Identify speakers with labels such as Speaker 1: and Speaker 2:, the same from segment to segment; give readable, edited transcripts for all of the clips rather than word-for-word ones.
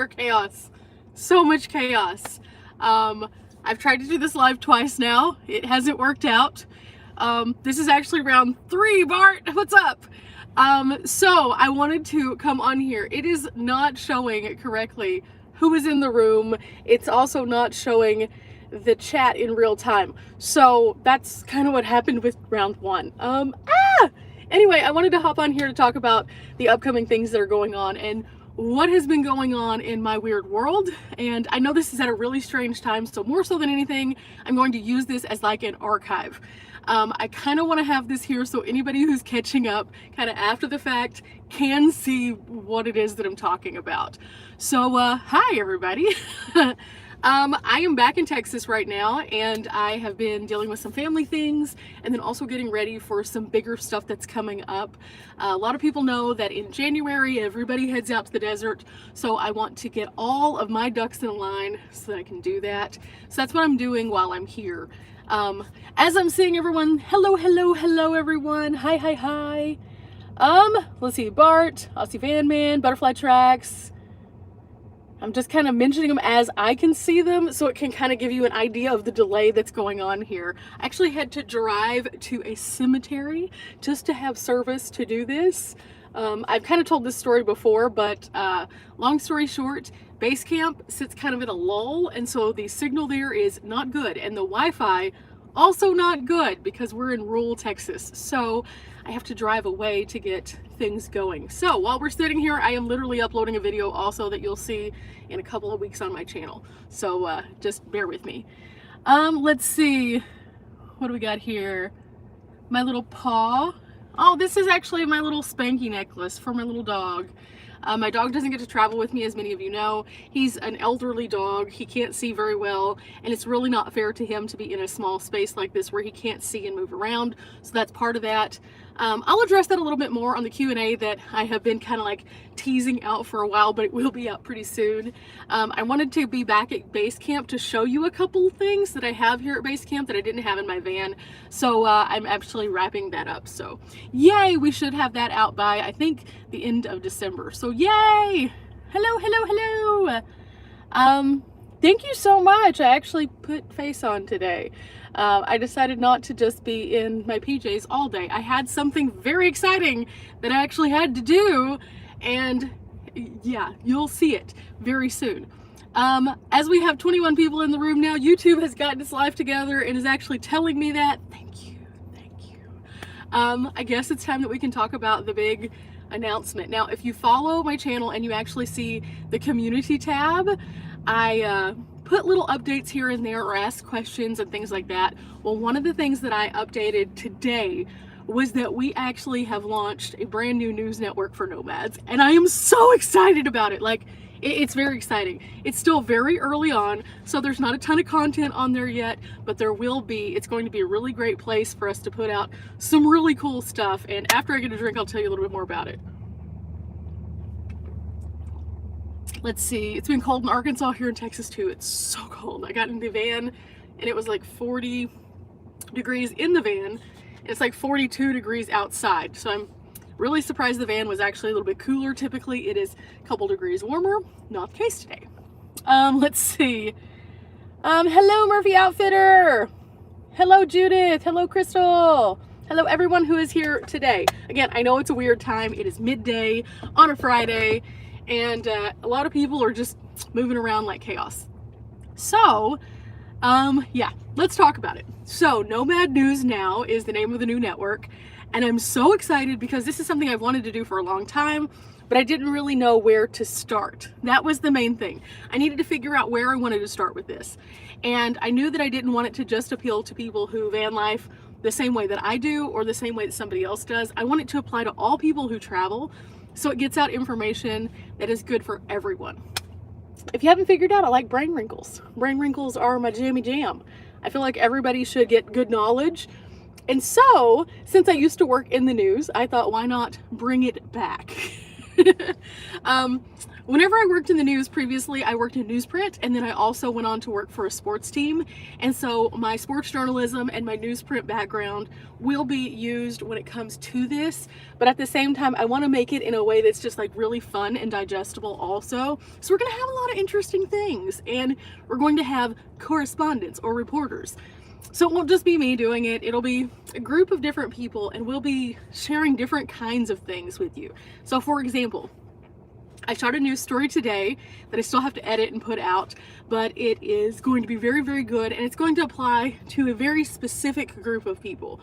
Speaker 1: chaos. So much chaos. I've tried to do this live twice now. It hasn't worked out. This is actually round 3, Bart. What's up? So I wanted to come on here. It is not showing correctly who is in the room. It's also not showing the chat in real time. So that's kind of what happened with round 1. Anyway, I wanted to hop on here to talk about the upcoming things that are going on and what has been going on in my weird world. And I know this is at a really strange time, so more so than anything, I'm going to use this as like an archive. I kind of want to have this here so anybody who's catching up kind of after the fact can see what it is that I'm talking about. So hi everybody. I am back in Texas right now, and I have been dealing with some family things and then also getting ready for some bigger stuff that's coming up. A lot of people know that in January everybody heads out to the desert, so I want to get all of my ducks in a line so that I can do that. So that's what I'm doing while I'm here. As I'm seeing everyone, hello everyone, hi. Let's see, Bart, Aussie Van Man, Butterfly Tracks. I'm just kind of mentioning them as I can see them so it can kind of give you an idea of the delay that's going on here. I actually had to drive to a cemetery just to have service to do this. I've kind of told this story before, but long story short, base camp sits kind of in a lull, and so the signal there is not good, and the Wi-Fi also not good because we're in rural Texas. So I have to drive away to get things going. So while we're sitting here, I am literally uploading a video also that you'll see in a couple of weeks on my channel. So just bear with me. Let's see, what do we got here? My little paw. Oh, this is actually my little Spanky necklace for my little dog. My dog doesn't get to travel with me, as many of you know. He's an elderly dog. He can't see very well, and it's really not fair to him to be in a small space like this where he can't see and move around. So that's part of that. I'll address that a little bit more on the Q&A that I have been kind of like teasing out for a while, but it will be out pretty soon. I wanted to be back at base camp to show you a couple things that I have here at base camp that I didn't have in my van. So I'm actually wrapping that up. So yay, we should have that out by, I think, the end of December. So yay! Hello. Thank you so much. I actually put face on today. I decided not to just be in my PJs all day. I had something very exciting that I actually had to do, and yeah, you'll see it very soon. As we have 21 people in the room now, YouTube has gotten its life together and is actually telling me that. Thank you. I guess it's time that we can talk about the big announcement. Now, if you follow my channel and you actually see the community tab, I put little updates here and there or ask questions and things like that. Well, one of the things that I updated today was that we actually have launched a brand new news network for Nomads, and I am so excited about it. Like, it's very exciting. It's still very early on, so there's not a ton of content on there yet, but there will be. It's going to be a really great place for us to put out some really cool stuff, and after I get a drink, I'll tell you a little bit more about it. Let's see, it's been cold in Arkansas, here in Texas too. It's so cold. I got in the van and it was like 40 degrees in the van, and it's like 42 degrees outside. So I'm really surprised the van was actually a little bit cooler. Typically it is a couple degrees warmer. Not the case today. Let's see. Hello Murphy Outfitter. Hello Judith. Hello Crystal. Hello everyone who is here today. Again, I know it's a weird time. It is midday on a Friday, and a lot of people are just moving around like chaos. So, yeah, let's talk about it. So, Nomad News Now is the name of the new network, and I'm so excited because this is something I've wanted to do for a long time, but I didn't really know where to start. That was the main thing. I needed to figure out where I wanted to start with this. And I knew that I didn't want it to just appeal to people who van life the same way that I do or the same way that somebody else does. I want it to apply to all people who travel, so it gets out information that is good for everyone. If you haven't figured out, I like brain wrinkles. Brain wrinkles are my jammy jam. I feel like everybody should get good knowledge. And so, since I used to work in the news, I thought, why not bring it back? Whenever I worked in the news previously, I worked in newsprint, and then I also went on to work for a sports team. And so my sports journalism and my newsprint background will be used when it comes to this. But at the same time, I want to make it in a way that's just like really fun and digestible also. So we're going to have a lot of interesting things, and we're going to have correspondents or reporters. So it won't just be me doing it, it'll be a group of different people, and we'll be sharing different kinds of things with you. So for example, I shot a news story today that I still have to edit and put out, but it is going to be very, very good, and it's going to apply to a very specific group of people.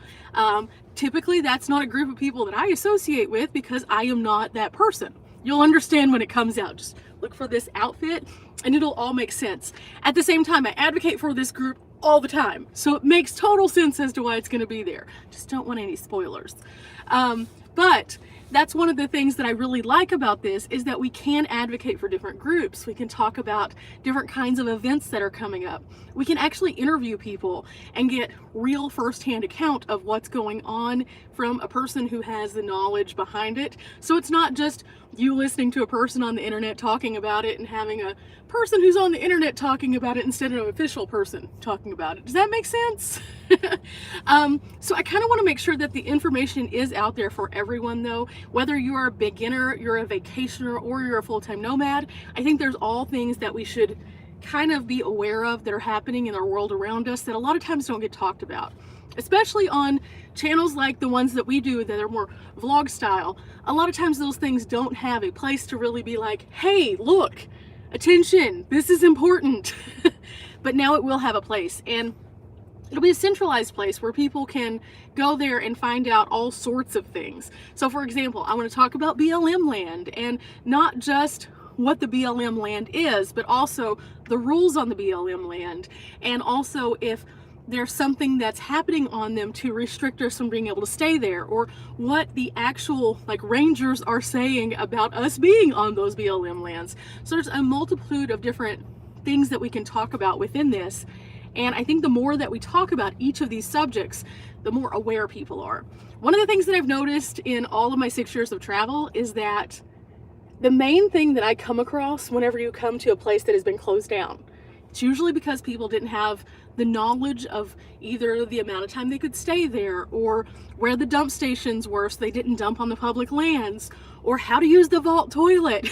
Speaker 1: Typically, that's not a group of people that I associate with because I am not that person. You'll understand when it comes out. Just look for this outfit and it'll all make sense. At the same time, I advocate for this group all the time, so it makes total sense as to why it's going to be there. Just don't want any spoilers. But that's one of the things that I really like about this, is that we can advocate for different groups. We can talk about different kinds of events that are coming up. We can actually interview people and get real firsthand account of what's going on from a person who has the knowledge behind it. So it's not just you listening to a person on the internet talking about it and having a person who's on the internet talking about it instead of an official person talking about it. Does that make sense? So I kind of want to make sure that the information is out there for everyone though. Whether you are a beginner, you're a vacationer, or you're a full-time nomad, I think there's all things that we should kind of be aware of that are happening in our world around us that a lot of times don't get talked about. Especially on channels like the ones that we do that are more vlog style. A lot of times those things don't have a place to really be like, hey, look, attention, this is important. But now it will have a place, and it'll be a centralized place where people can go there and find out all sorts of things. So for example, I want to talk about BLM land, and not just what the BLM land is, but also the rules on the BLM land, and also if there's something that's happening on them to restrict us from being able to stay there, or what the actual rangers are saying about us being on those BLM lands. So there's a multitude of different things that we can talk about within this. And I think the more that we talk about each of these subjects, the more aware people are. One of the things that I've noticed in all of my 6 years of travel is that the main thing that I come across whenever you come to a place that has been closed down, it's usually because people didn't have the knowledge of either the amount of time they could stay there, or where the dump stations were so they didn't dump on the public lands, or how to use the vault toilet,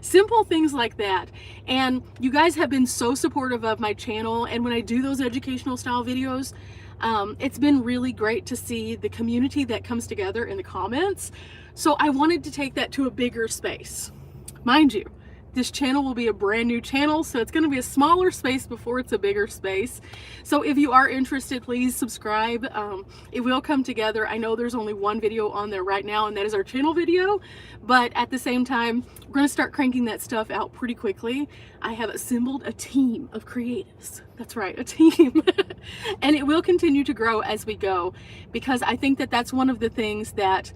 Speaker 1: simple things like that. And you guys have been so supportive of my channel, and when I do those educational style videos, it's been really great to see the community that comes together in the comments. So I wanted to take that to a bigger space. Mind you, this channel will be a brand new channel, so it's going to be a smaller space before it's a bigger space. So if you are interested, please subscribe. It will come together. I know there's only one video on there right now, and that is our channel video. But at the same time, we're going to start cranking that stuff out pretty quickly. I have assembled a team of creatives. That's right, a team. And it will continue to grow as we go, because I think that that's one of the things that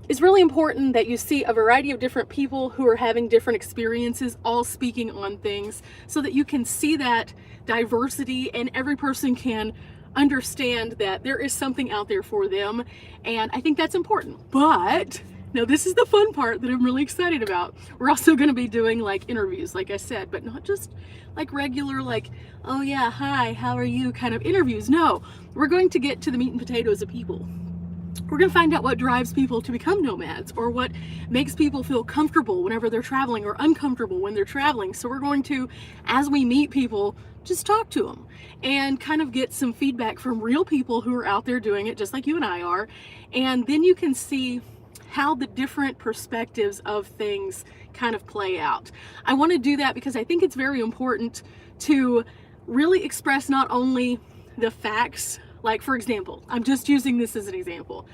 Speaker 1: it's really important, that you see a variety of different people who are having different experiences, all speaking on things, so that you can see that diversity and every person can understand that there is something out there for them. And I think that's important. But now this is the fun part that I'm really excited about. We're also going to be doing interviews, like I said, but not just regular oh yeah, hi, how are you kind of interviews. No, we're going to get to the meat and potatoes of people. We're going to find out what drives people to become nomads, or what makes people feel comfortable whenever they're traveling, or uncomfortable when they're traveling. So we're going to, as we meet people, just talk to them and kind of get some feedback from real people who are out there doing it just like you and I are. And then you can see how the different perspectives of things kind of play out. I want to do that because I think it's very important to really express not only the facts. For example, I'm just using this as an example.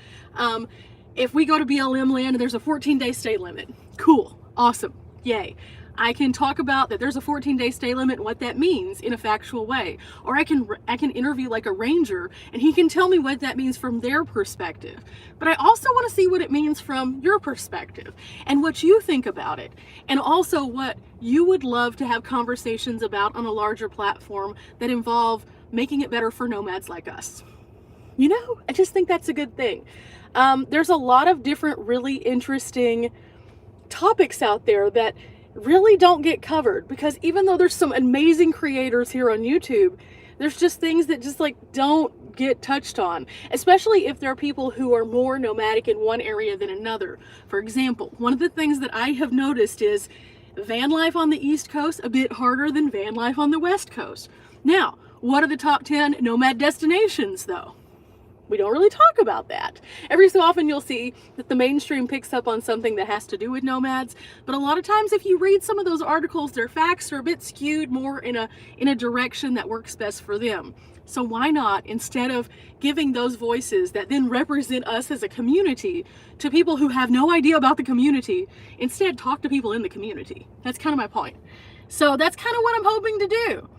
Speaker 1: If we go to BLM land and there's a 14-day stay limit, cool, awesome, yay. I can talk about that there's a 14-day stay limit and what that means in a factual way. Or I can interview a ranger, and he can tell me what that means from their perspective. But I also want to see what it means from your perspective, and what you think about it, and also what you would love to have conversations about on a larger platform that involve making it better for nomads like us. I just think that's a good thing. There's a lot of different really interesting topics out there that really don't get covered, because even though there's some amazing creators here on YouTube, there's just things that just like don't get touched on, especially if there are people who are more nomadic in one area than another. For example, one of the things that I have noticed is van life on the East Coast a bit harder than van life on the West Coast. Now, what are the top 10 nomad destinations though? We don't really talk about that. Every so often you'll see that the mainstream picks up on something that has to do with nomads, but a lot of times if you read some of those articles, their facts are a bit skewed more in a direction that works best for them. So why not, instead of giving those voices that then represent us as a community to people who have no idea about the community, instead talk to people in the community? That's kind of my point. So that's kind of what I'm hoping to do.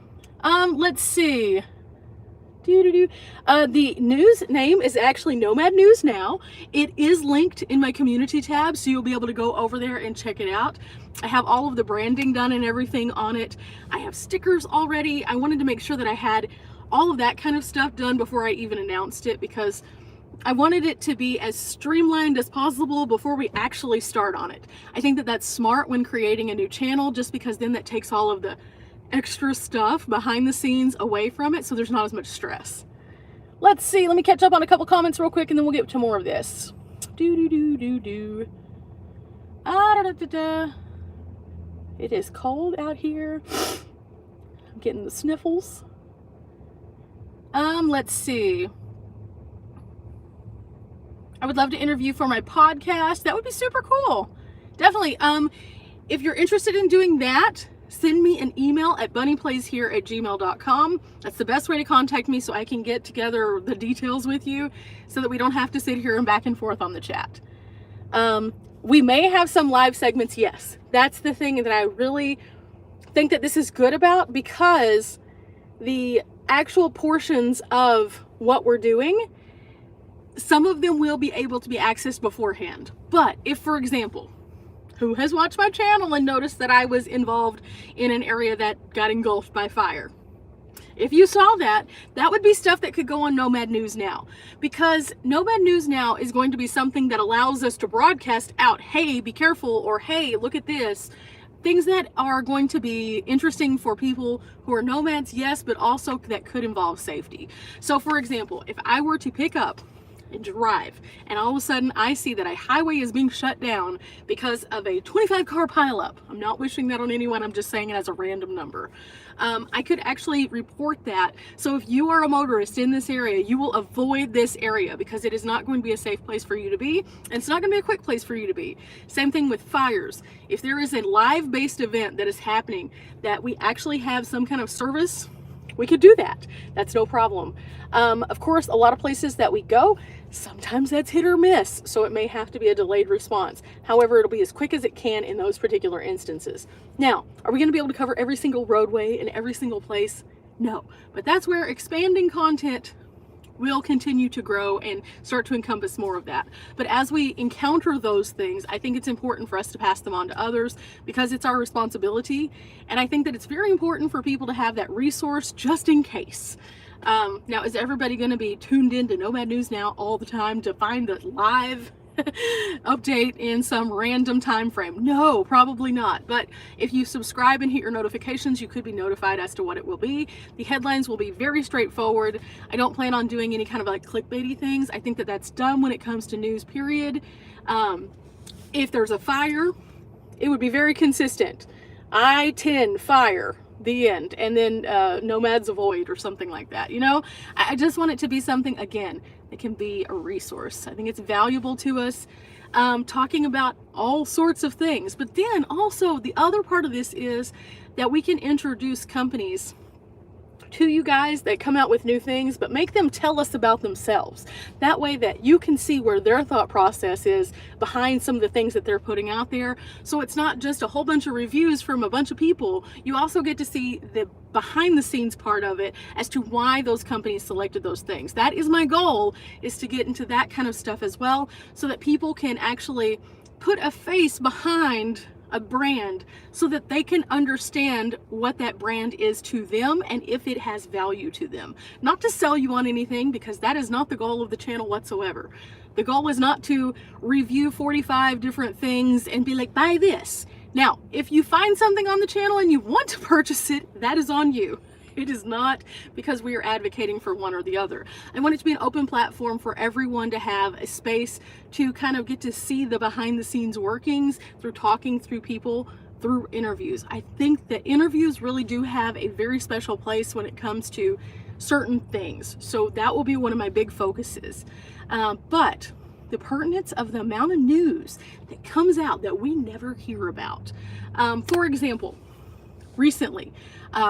Speaker 1: Let's see. The news name is actually Nomad News Now. It is linked in my community tab, so you'll be able to go over there and check it out. I have all of the branding done and everything on it. I have stickers already. I wanted to make sure that I had all of that kind of stuff done before I even announced it, because I wanted it to be as streamlined as possible before we actually start on it. I think that that's smart when creating a new channel, just because then that takes all of the extra stuff behind the scenes away from it, so there's not as much stress. Let's see, let me catch up on a couple comments real quick and then we'll get to more of this. It is cold out here. I'm getting the sniffles. Let's see. I would love to interview for my podcast. That would be super cool. Definitely. If you're interested in doing that, send me an email at bunnyplayshere@gmail.com. That's the best way to contact me, so I can get together the details with you so that we don't have to sit here and back and forth on the chat. We may have some live segments, yes. That's the thing that I really think that this is good about, because the actual portions of what we're doing, some of them will be able to be accessed beforehand. But if, for example, who has watched my channel and noticed that I was involved in an area that got engulfed by fire? If you saw that, that would be stuff that could go on Nomad News Now, because Nomad News Now is going to be something that allows us to broadcast out, hey, be careful, or hey, look at this. Things that are going to be interesting for people who are nomads, yes, but also that could involve safety. So for example, if I were to pick up and drive, and all of a sudden I see that a highway is being shut down because of a 25 car pileup. I'm not wishing that on anyone, I'm just saying it as a random number. I could actually report that. So if you are a motorist in this area, you will avoid this area, because it is not going to be a safe place for you to be, and it's not going to be a quick place for you to be. Same thing with fires. If there is a live based event that is happening that we actually have some kind of service, we could do that. That's no problem. Of course, a lot of places that we go, sometimes that's hit or miss, so it may have to be a delayed response. However, it'll be as quick as it can in those particular instances. Now, are we going to be able to cover every single roadway in every single place? No, but that's where expanding content will continue to grow and start to encompass more of that. But as we encounter those things, I think it's important for us to pass them on to others, because it's our responsibility. And I think that it's very important for people to have that resource just in case. Now, is everybody going to be tuned in to Nomad News Now all the time to find the live update in some random time frame? No, probably not. But if you subscribe and hit your notifications, you could be notified as to what it will be. The headlines will be very straightforward. I don't plan on doing any kind of like clickbaity things. I think that that's dumb when it comes to news, period. If there's a fire, it would be very consistent. I-10 fire, the end, and then nomads avoid or something like that. You know, I just want it to be something, again, that can be a resource. I think it's valuable to us, talking about all sorts of things. But then also the other part of this is that we can introduce companies to you guys that come out with new things, but make them tell us about themselves. That way that you can see where their thought process is behind some of the things that they're putting out there. So it's not just a whole bunch of reviews from a bunch of people. You also get to see the behind the scenes part of it as to why those companies selected those things. That is my goal, is to get into that kind of stuff as well, so that people can actually put a face behind a brand, so that they can understand what that brand is to them and if it has value to them. Not to sell you on anything, because that is not the goal of the channel whatsoever. The goal is not to review 45 different things and be like, buy this. Now, if you find something on the channel and you want to purchase it, that is on you. It is not because we are advocating for one or the other. I want it to be an open platform for everyone to have a space to kind of get to see the behind the scenes workings through talking through people, through interviews. I think that interviews really do have a very special place when it comes to certain things. So that will be one of my big focuses. But the pertinence of the amount of news that comes out that we never hear about. For example, recently,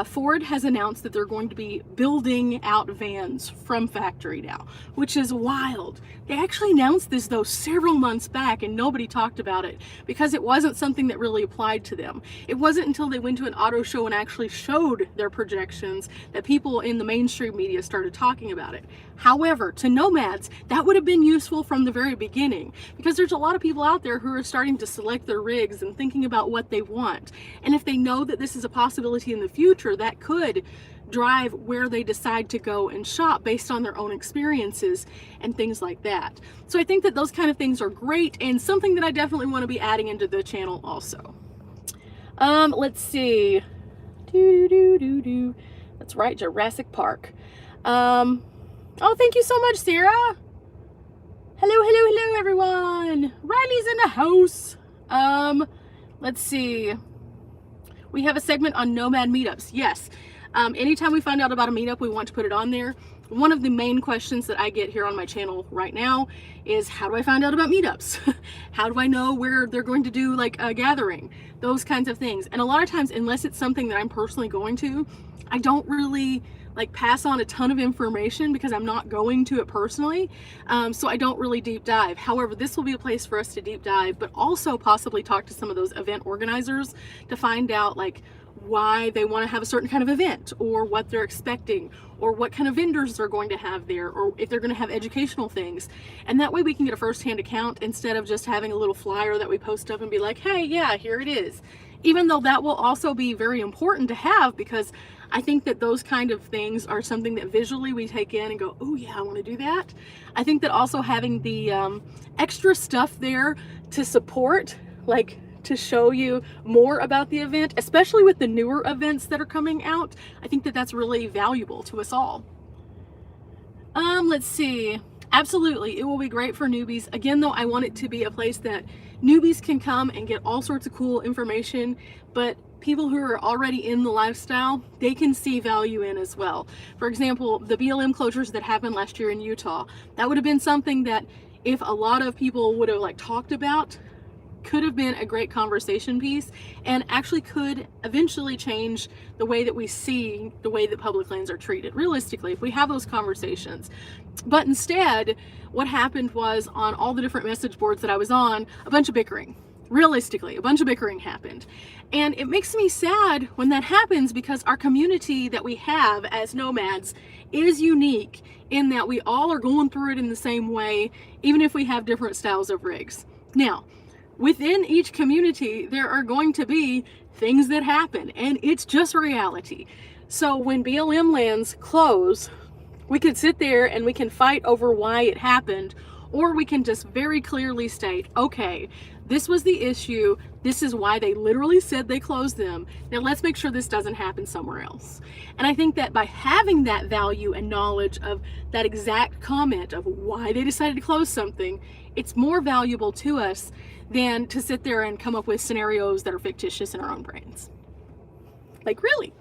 Speaker 1: Ford has announced that they're going to be building out vans from factory now, which is wild. They actually announced this though several months back and nobody talked about it because it wasn't something that really applied to them. It wasn't until they went to an auto show and actually showed their projections that people in the mainstream media started talking about it. However, to nomads, that would have been useful from the very beginning because there's a lot of people out there who are starting to select their rigs and thinking about what they want. And if they know that this is a possibility in the future, that could drive where they decide to go and shop based on their own experiences and things like that. So I think that those kind of things are great and something that I definitely want to be adding into the channel also. Let's see. That's right, Jurassic Park. Oh, thank you so much, Sarah. Hello, everyone. Riley's in the house. Let's see. We have a segment on Nomad meetups. Yes. Anytime we find out about a meetup, we want to put it on there. One of the main questions that I get here on my channel right now is, how do I find out about meetups? How do I know where they're going to do like a gathering? Those kinds of things. And a lot of times, unless it's something that I'm personally going to, I don't really like pass on a ton of information because I'm not going to it personally. So I don't really deep dive. However, this will be a place for us to deep dive, but also possibly talk to some of those event organizers to find out like why they want to have a certain kind of event or what they're expecting or what kind of vendors they're going to have there or if they're going to have educational things. And that way we can get a first-hand account instead of just having a little flyer that we post up and be like, hey, yeah, here it is. Even though that will also be very important to have because I think that those kind of things are something that visually we take in and go, oh yeah, I want to do that. I think that also having the extra stuff there to support, like to show you more about the event, especially with the newer events that are coming out, I think that that's really valuable to us all. Let's see. Absolutely, it will be great for newbies. Again, though, I want it to be a place that newbies can come and get all sorts of cool information, but people who are already in the lifestyle, they can see value in as well. For example, the BLM closures that happened last year in Utah, that would have been something that if a lot of people would have like talked about, could have been a great conversation piece and actually could eventually change the way that we see the way that public lands are treated realistically if we have those conversations. But instead, what happened was on all the different message boards that I was on, a bunch of bickering. Realistically, a bunch of bickering happened. And it makes me sad when that happens because our community that we have as nomads is unique in that we all are going through it in the same way, even if we have different styles of rigs. Now, within each community, there are going to be things that happen, and it's just reality. So when BLM lands close, we could sit there and we can fight over why it happened, or we can just very clearly state, okay, this was the issue, this is why they literally said they closed them, now let's make sure this doesn't happen somewhere else. And I think that by having that value and knowledge of that exact comment of why they decided to close something, it's more valuable to us than to sit there and come up with scenarios that are fictitious in our own brains. Like, really?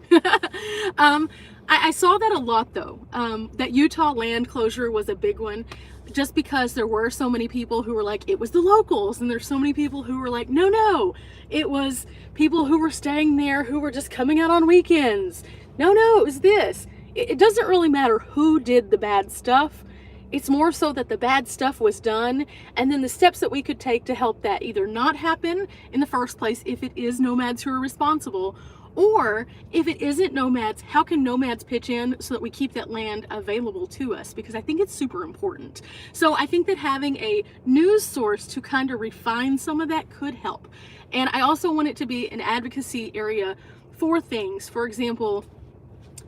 Speaker 1: I saw that a lot though. That Utah land closure was a big one just because there were so many people who were like, it was the locals, and there's so many people who were like, no, it was people who were staying there who were just coming out on weekends. No, it was this. It doesn't really matter who did the bad stuff. It's more so that the bad stuff was done, and then the steps that we could take to help that either not happen in the first place if it is nomads who are responsible, or if it isn't nomads, how can nomads pitch in so that we keep that land available to us? Because I think it's super important. So I think that having a news source to kind of refine some of that could help. And I also want it to be an advocacy area for things. For example,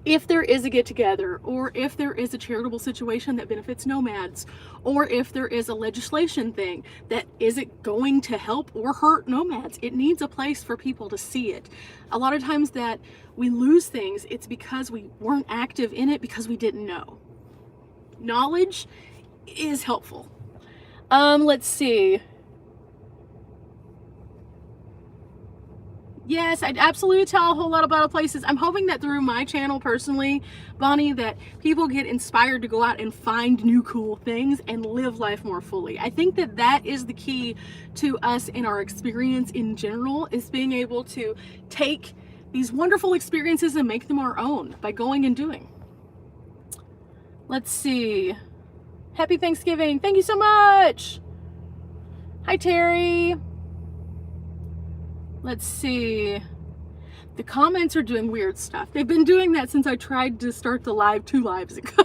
Speaker 1: if there is a get-together, or if there is a charitable situation that benefits nomads, or if there is a legislation thing that isn't going to help or hurt nomads, it needs a place for people to see it. A lot of times that we lose things, it's because we weren't active in it because we didn't know. Knowledge is helpful. Let's see. Yes, I'd absolutely tell a whole lot about places. I'm hoping that through my channel personally, Bonnie, that people get inspired to go out and find new cool things and live life more fully. I think that that is the key to us in our experience in general, is being able to take these wonderful experiences and make them our own by going and doing. Let's see. Happy Thanksgiving. Thank you so much. Hi, Terry. Let's see. The comments are doing weird stuff. They've been doing that since I tried to start the live 2 lives ago.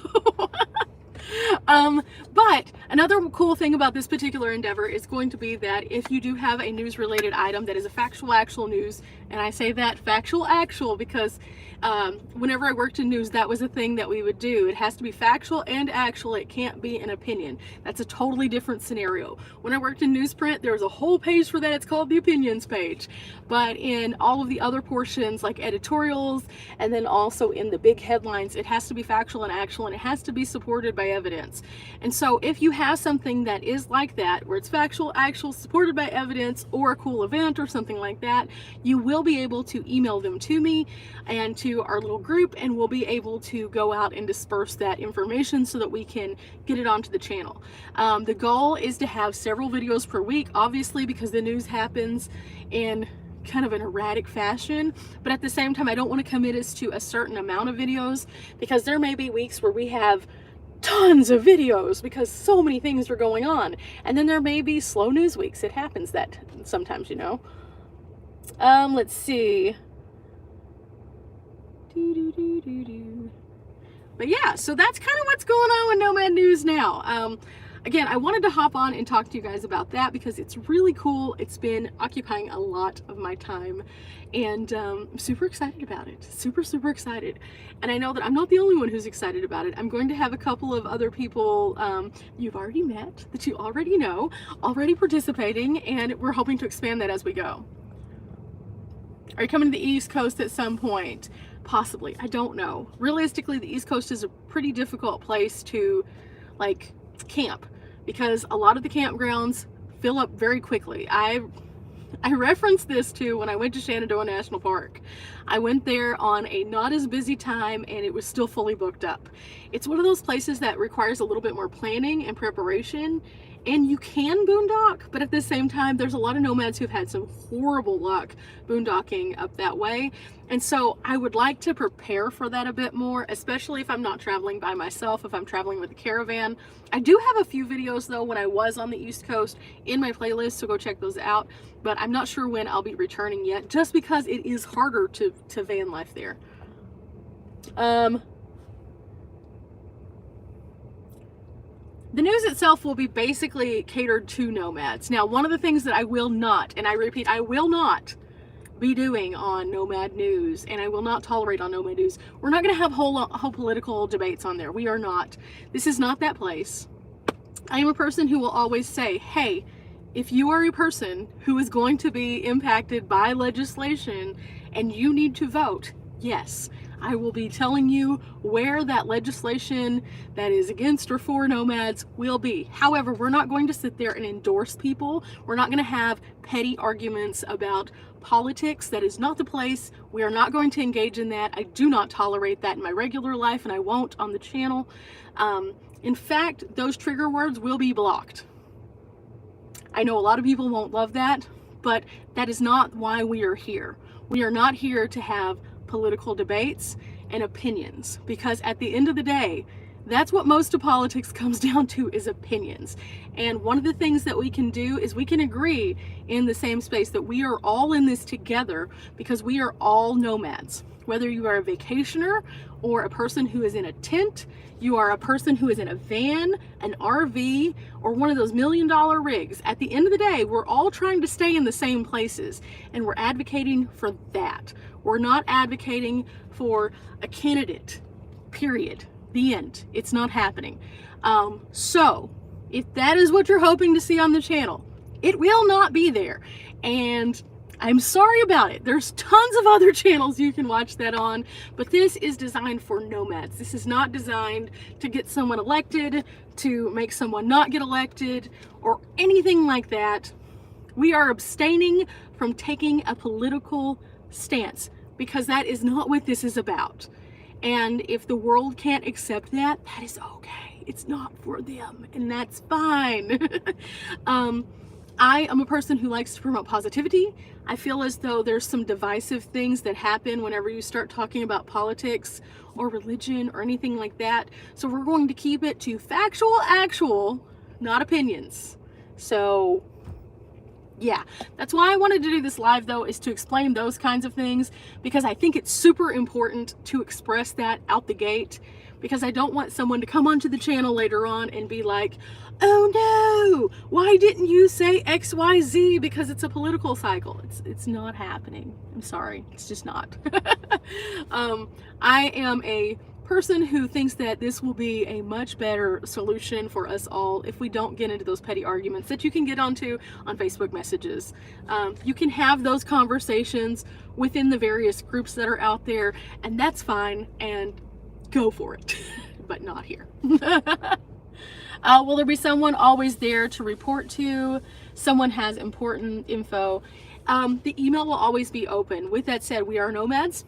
Speaker 1: But another cool thing about this particular endeavor is going to be that if you do have a news related item that is a factual actual news, and I say that factual actual because whenever I worked in news, that was a thing that we would do. It has to be factual and actual. It can't be an opinion. That's a totally different scenario. When I worked in newsprint, there was a whole page for that. It's called the opinions page. But in all of the other portions, like editorials, and then also in the big headlines, it has to be factual and actual, and it has to be supported by evidence. And so if you have something that is like that, where it's factual, actual, supported by evidence, or a cool event or something like that, you will be able to email them to me and to our little group, and we'll be able to go out and disperse that information so that we can get it onto the channel. The goal is to have several videos per week, obviously, because the news happens in kind of an erratic fashion, but at the same time I don't want to commit us to a certain amount of videos, because there may be weeks where we have tons of videos because so many things are going on, and then there may be slow news weeks. It happens that sometimes, you know. Let's see. But yeah, so that's kind of what's going on with Nomad News now. Again, I wanted to hop on and talk to you guys about that because it's really cool. It's been occupying a lot of my time, and I'm super excited about it. Super, super excited. And I know that I'm not the only one who's excited about it. I'm going to have a couple of other people you've already met, that you already know, already participating, and we're hoping to expand that as we go. Are you coming to the East Coast at some point? Possibly. I don't know. Realistically, the East Coast is a pretty difficult place to like camp because a lot of the campgrounds fill up very quickly. I referenced this too when I went to Shenandoah National Park. I went there on a not as busy time and it was still fully booked up. It's one of those places that requires a little bit more planning and preparation, and you can boondock, but at the same time, there's a lot of nomads who've had some horrible luck boondocking up that way. And so I would like to prepare for that a bit more, especially if I'm not traveling by myself, if I'm traveling with a caravan. I do have a few videos though when I was on the East Coast in my playlist, so go check those out. But I'm not sure when I'll be returning yet, just because it is harder to van life there. The news itself will be basically catered to nomads. Now, one of the things that I will not, and I repeat, I will not be doing on Nomad News, and I will not tolerate on Nomad News, we're not going to have whole political debates on there. We are not. This is not that place. I am a person who will always say, hey, if you are a person who is going to be impacted by legislation and you need to vote, yes, I will be telling you where that legislation that is against or for nomads will be. However, we're not going to sit there and endorse people. We're not going to have petty arguments about politics. That is not the place. We are not going to engage in that. I do not tolerate that in my regular life, and I won't on the channel. In fact, those trigger words will be blocked. I know a lot of people won't love that, but that is not why we are here. We are not here to have political debates and opinions, because at the end of the day, That's what most of politics comes down to, is opinions. And one of the things that we can do is we can agree in the same space that we are all in this together, because we are all nomads. Whether you are a vacationer or a person who is in a tent, you are a person who is in a van, an RV, or one of those $1 million rigs. At the end of the day, we're all trying to stay in the same places, and we're advocating for that. We're not advocating for a candidate, period. The end. It's not happening. So if that is what you're hoping to see on the channel, it will not be there. And I'm sorry about it. There's tons of other channels you can watch that on, but this is designed for nomads. This is not designed to get someone elected, to make someone not get elected, or anything like that. We are abstaining from taking a political stance, because that is not what this is about. And if the world can't accept that, that is okay. It's not for them, and that's fine. I am a person who likes to promote positivity. I feel as though there's some divisive things that happen whenever you start talking about politics or religion or anything like that. So we're going to keep it to factual, actual, not opinions. So yeah, that's why I wanted to do this live, though, is to explain those kinds of things, because I think it's super important to express that out the gate, because I don't want someone to come onto the channel later on and be like, oh no, why didn't you say XYZ? Because it's a political cycle. It's not happening. I'm sorry. It's just not. I am a person who thinks that this will be a much better solution for us all if we don't get into those petty arguments that you can get onto on Facebook messages. You can have those conversations within the various groups that are out there, and that's fine, and go for it, but not here. Will there be someone always there to report to? Someone has important info. The email will always be open. With that said, we are nomads.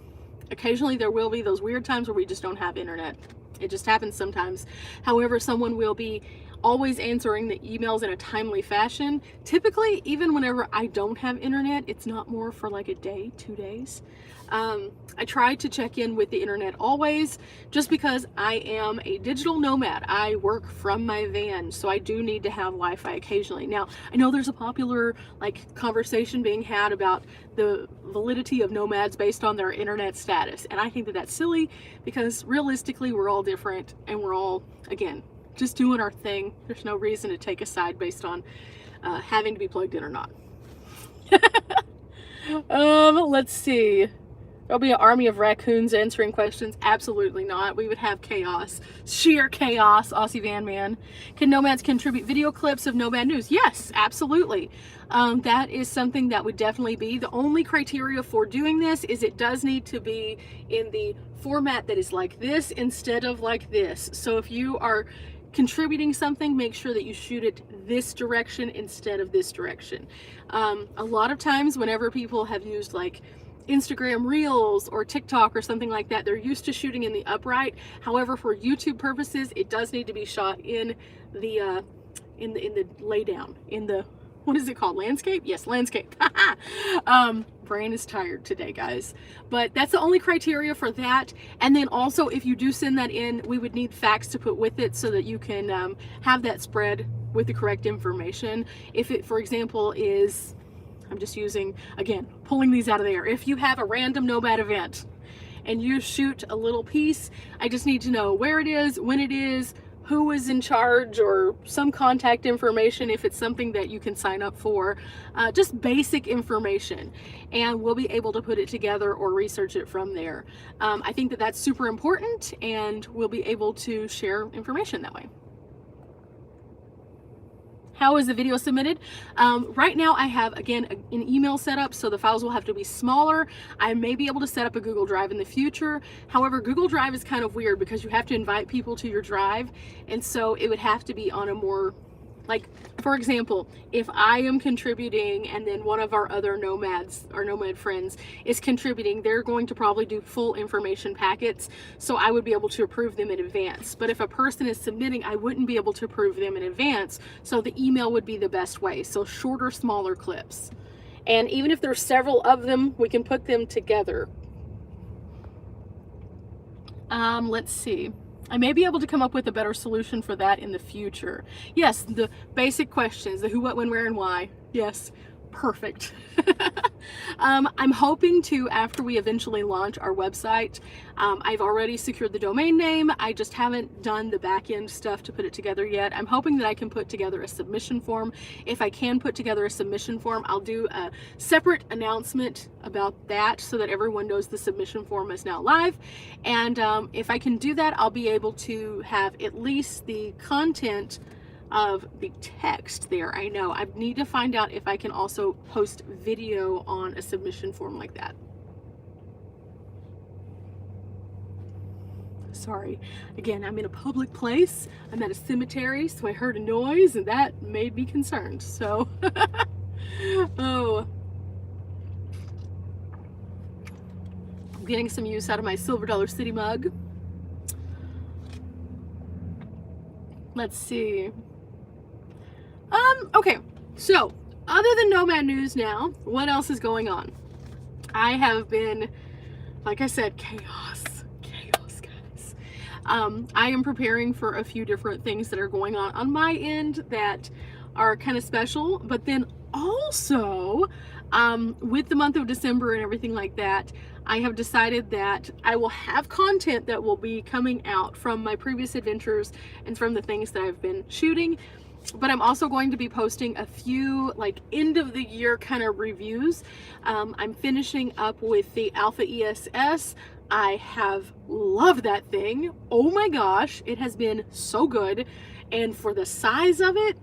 Speaker 1: Occasionally there will be those weird times where we just don't have internet. It just happens sometimes. However, someone will be always answering the emails in a timely fashion. Typically, even whenever I don't have internet, it's not more for like a day, 2 days. I try to check in with the internet always, just because I am a digital nomad. I work from my van, so I do need to have Wi-Fi occasionally. Now, I know there's a popular conversation being had about the validity of nomads based on their internet status, and I think that that's silly, because realistically we're all different, and we're all, again, just doing our thing. There's no reason to take a side based on having to be plugged in or not. Let's see. There'll be an army of raccoons answering questions. Absolutely not. We would have chaos. Sheer chaos, Aussie Van Man. Can nomads contribute video clips of Nomad News? Yes, absolutely. That is something that would definitely be. The only criteria for doing this is it does need to be in the format that is like this instead of like this. So if you are contributing something, make sure that you shoot it this direction instead of this direction. A lot of times whenever people have used Instagram Reels or TikTok or something like that, they're used to shooting in the upright. However, for YouTube purposes, it does need to be shot in the lay down, in the, what is it called? Landscape? Yes, landscape. Brain is tired today, guys. But that's the only criteria for that. And then also, if you do send that in, we would need facts to put with it so that you can have that spread with the correct information. If it, for example, is, I'm just using, again, pulling these out of the air. If you have a random Nomad event and you shoot a little piece, I just need to know where it is, when it is, who is in charge, or some contact information if it's something that you can sign up for. Just basic information, and we'll be able to put it together or research it from there. I think that that's super important, and we'll be able to share information that way. How is the video submitted? Right now I have, again, an email set up, so the files will have to be smaller. I may be able to set up a Google Drive in the future. However, Google Drive is kind of weird because you have to invite people to your drive, and so it would have to be on a more, for example, if I am contributing and then one of our other nomads, our nomad friends, is contributing, they're going to probably do full information packets, so I would be able to approve them in advance. But if a person is submitting, I wouldn't be able to approve them in advance, so the email would be the best way. So shorter, smaller clips. And even if there's several of them, we can put them together. Let's see. I may be able to come up with a better solution for that in the future. Yes, the basic questions, the who, what, when, where, and why. Yes, perfect. I'm hoping to, after we eventually launch our website, I've already secured the domain name. I just haven't done the back end stuff to put it together yet. I'm hoping that I can put together a submission form. If I can put together a submission form, I'll do a separate announcement about that so that everyone knows the submission form is now live. And if I can do that, I'll be able to have at least the content of the text there. I know I need to find out if I can also post video on a submission form like that. Sorry, again, I'm in a public place. I'm at a cemetery, so I heard a noise and that made me concerned. So oh, I'm getting some use out of my Silver Dollar City mug. Let's see. Okay, so other than Nomad news now, what else is going on? I have been, like I said, chaos, guys. I am preparing for a few different things that are going on my end that are kind of special, but then also, with the month of December and everything like that, I have decided that I will have content that will be coming out from my previous adventures and from the things that I've been shooting. But I'm also going to be posting a few like end of the year kind of reviews. I'm finishing up with the Alpha ESS. I have loved that thing. Oh my gosh, it has been so good. And for the size of it,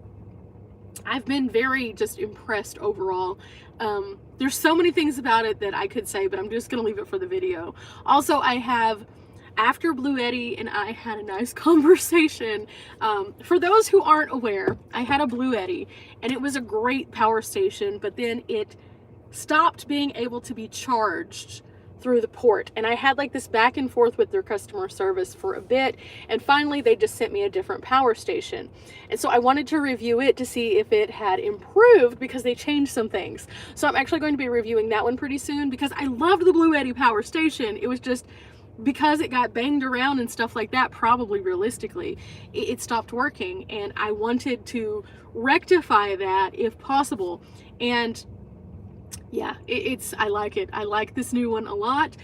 Speaker 1: I've been very just impressed overall. There's so many things about it that I could say, but I'm just gonna leave it for the video. Also, after Blue Eddy and I had a nice conversation. For those who aren't aware, I had a Blue Eddy and it was a great power station, but then it stopped being able to be charged through the port. And I had like this back and forth with their customer service for a bit. And finally, they just sent me a different power station. And so I wanted to review it to see if it had improved because they changed some things. So I'm actually going to be reviewing that one pretty soon because I loved the Blue Eddy power station. It was just, because it got banged around and stuff like that, probably realistically, it stopped working. And I wanted to rectify that if possible. And yeah, I like it. I like this new one a lot.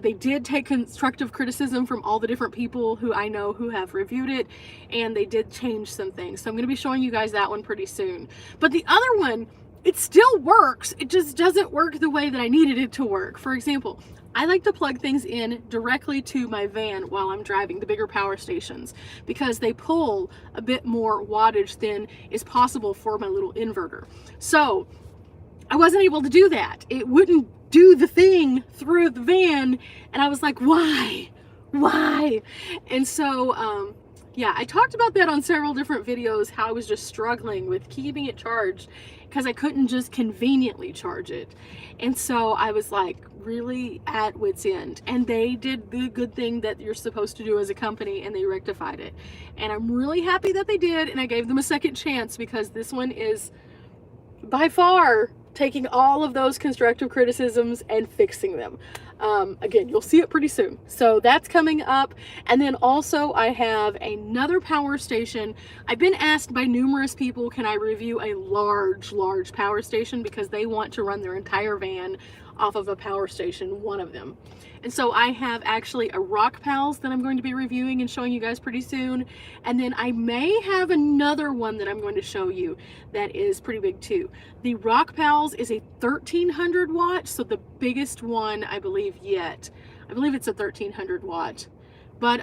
Speaker 1: They did take constructive criticism from all the different people who I know who have reviewed it, and they did change some things. So I'm going to be showing you guys that one pretty soon. But the other one, it still works. It just doesn't work the way that I needed it to work. For example, I like to plug things in directly to my van while I'm driving, the bigger power stations, because they pull a bit more wattage than is possible for my little inverter. So I wasn't able to do that. It wouldn't do the thing through the van, and I was like, why? And so yeah, I talked about that on several different videos, how I was just struggling with keeping it charged because I couldn't just conveniently charge it. And so I was like really at wit's end, and they did the good thing that you're supposed to do as a company, and they rectified it. And I'm really happy that they did, and I gave them a second chance because this one is by far taking all of those constructive criticisms and fixing them. Again, you'll see it pretty soon. So that's coming up. And then also I have another power station. I've been asked by numerous people, can I review a large power station, because they want to run their entire van off of a power station, one of them. And so I have actually a Rock Pals that I'm going to be reviewing and showing you guys pretty soon. And then I may have another one that I'm going to show you that is pretty big too. The Rock Pals is a 1300 watt, so the biggest one I believe yet. I believe it's a 1300 watt, but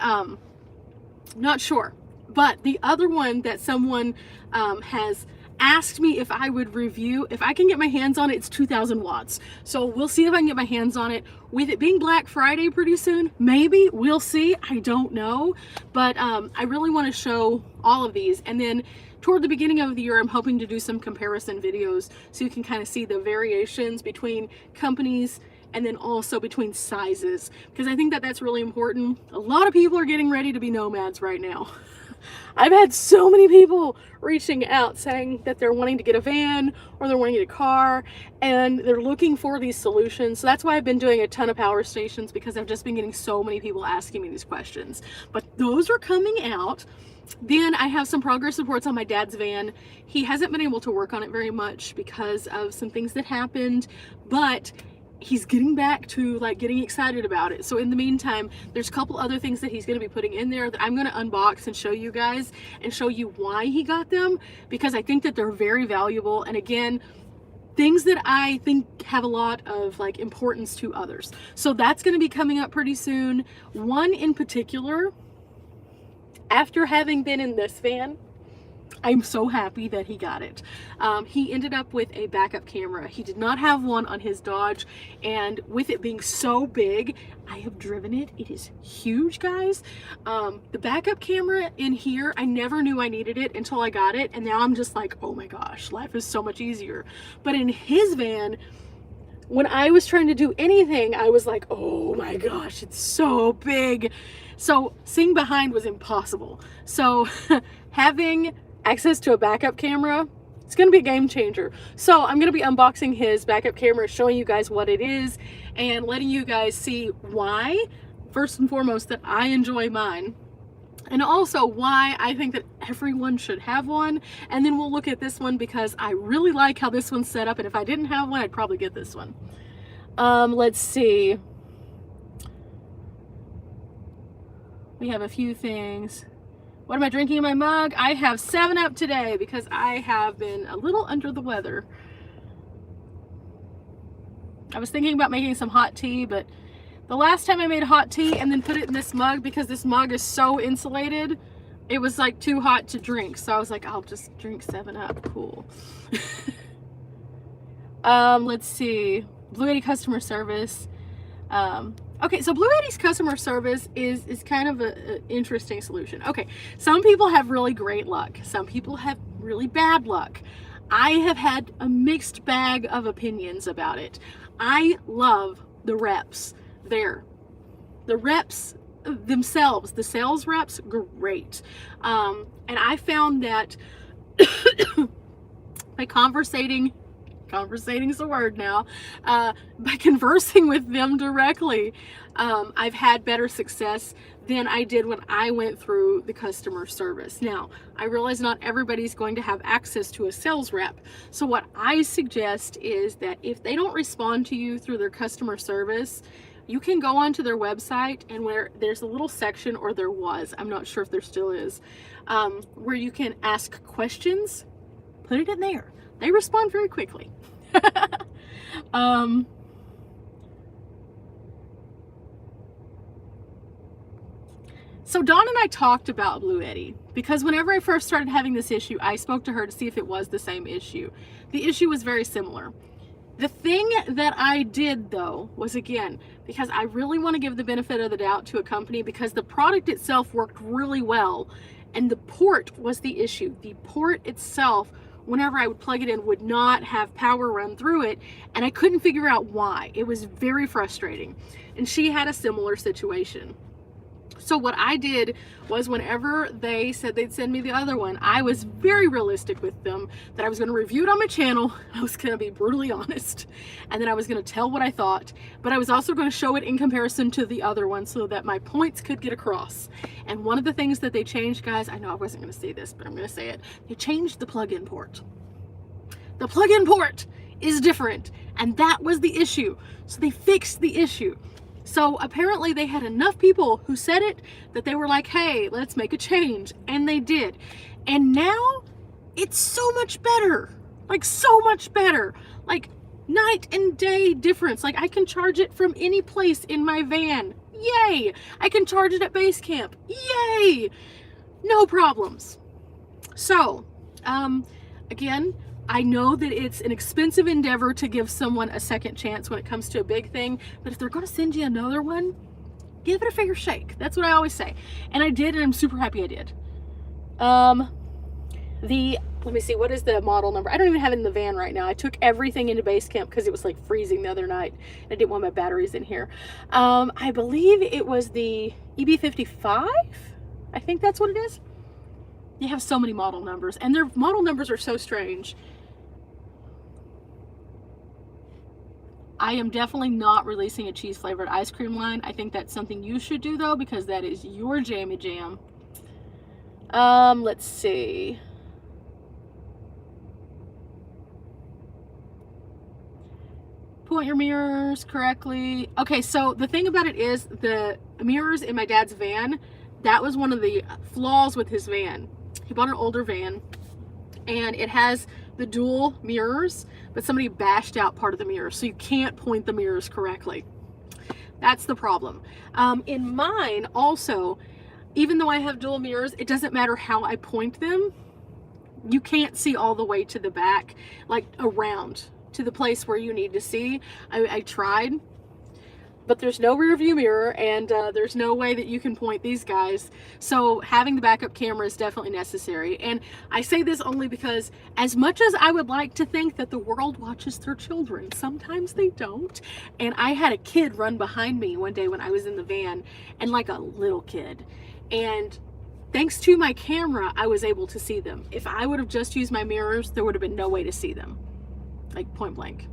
Speaker 1: not sure. But the other one that someone has asked me if I would review, if I can get my hands on it, it's 2000 watts. So we'll see if I can get my hands on it. With it being Black Friday pretty soon, maybe, we'll see, I don't know. But I really want to show all of these. And then toward the beginning of the year, I'm hoping to do some comparison videos so you can kind of see the variations between companies and then also between sizes, because I think that that's really important. A lot of people are getting ready to be nomads right now. I've had so many people reaching out saying that they're wanting to get a van or they're wanting to get a car and they're looking for these solutions. So that's why I've been doing a ton of power stations, because I've just been getting so many people asking me these questions. But those are coming out. Then I have some progress reports on my dad's van. He hasn't been able to work on it very much because of some things that happened, but he's getting back to like getting excited about it. So in the meantime, there's a couple other things that he's going to be putting in there that I'm going to unbox and show you guys and show you why he got them, because I think that they're very valuable. And again, things that I think have a lot of like importance to others. So that's going to be coming up pretty soon. One in particular, after having been in this van, I'm so happy that he got it. He ended up with a backup camera. He did not have one on his Dodge, and with it being so big, I have driven it. It is huge, guys. The backup camera in here, I never knew I needed it until I got it, and now I'm just like, oh my gosh, life is so much easier. But in his van, when I was trying to do anything, I was like, oh my gosh, it's so big. So seeing behind was impossible. So having access to a backup camera, it's going to be a game changer. So I'm going to be unboxing his backup camera, showing you guys what it is and letting you guys see why, first and foremost, that I enjoy mine, and also why I think that everyone should have one. And then we'll look at this one because I really like how this one's set up, and if I didn't have one, I'd probably get this one. Let's see. We have a few things. What am I drinking in my mug? I have 7-Up today because I have been a little under the weather. I was thinking about making some hot tea, but the last time I made hot tea and then put it in this mug, because this mug is so insulated, it was like too hot to drink. So I was like, I'll just drink 7-Up, cool. Let's see, Blue 80 customer service. Okay, so Blue 80's customer service is kind of an interesting solution. Okay, some people have really great luck. Some people have really bad luck. I have had a mixed bag of opinions about it. I love the reps there. The reps themselves, the sales reps, great. And I found that by conversating is a word now, by conversing with them directly, I've had better success than I did when I went through the customer service. Now, I realize not everybody's going to have access to a sales rep. So what I suggest is that if they don't respond to you through their customer service, you can go onto their website, and where there's a little section, or there was, I'm not sure if there still is, where you can ask questions. Put it in there. They respond very quickly. So Dawn and I talked about Blue 80 because whenever I first started having this issue, I spoke to her to see if it was the same issue. The issue was very similar. The thing that I did, though, was, again, because I really want to give the benefit of the doubt to a company, because the product itself worked really well, and the port was the issue. The port itself, whenever I would plug it in, would not have power run through it, and I couldn't figure out why. It was very frustrating, and she had a similar situation. So what I did was, whenever they said they'd send me the other one, I was very realistic with them that I was going to review it on my channel. I was going to be brutally honest, and then I was going to tell what I thought, but I was also going to show it in comparison to the other one so that my points could get across. And one of the things that they changed, guys, I know I wasn't going to say this, but I'm going to say it. They changed the plug-in port. The plug-in port is different, and that was the issue. So they fixed the issue. So apparently they had enough people who said it that they were like, hey, let's make a change. And they did. And now it's so much better. Like, so much better. Like, night and day difference. Like, I can charge it from any place in my van. Yay! I can charge it at base camp. Yay! No problems. So, again, I know that it's an expensive endeavor to give someone a second chance when it comes to a big thing, but if they're going to send you another one, give it a fair shake. That's what I always say. And I did, and I'm super happy I did. Let me see, what is the model number? I don't even have it in the van right now. I took everything into base camp because it was like freezing the other night. I didn't want my batteries in here. I believe it was the EB55. I think that's what it is. They have so many model numbers, and their model numbers are so strange. I am definitely not releasing a cheese flavored ice cream line. I think that's something you should do though, because that is your jammy jam. Let's see. Point your mirrors correctly. Okay, so the thing about it is the mirrors in my dad's van, that was one of the flaws with his van. He bought an older van and it has the dual mirrors, but somebody bashed out part of the mirror, so you can't point the mirrors correctly. That's the problem. In mine also, even though I have dual mirrors, it doesn't matter how I point them. You can't see all the way to the back, like around to the place where you need to see. I tried, but there's no rear view mirror, and there's no way that you can point these guys. So having the backup camera is definitely necessary. And I say this only because as much as I would like to think that the world watches their children, sometimes they don't. And I had a kid run behind me one day when I was in the van, and like a little kid. And thanks to my camera, I was able to see them. If I would have just used my mirrors, there would have been no way to see them, like point blank.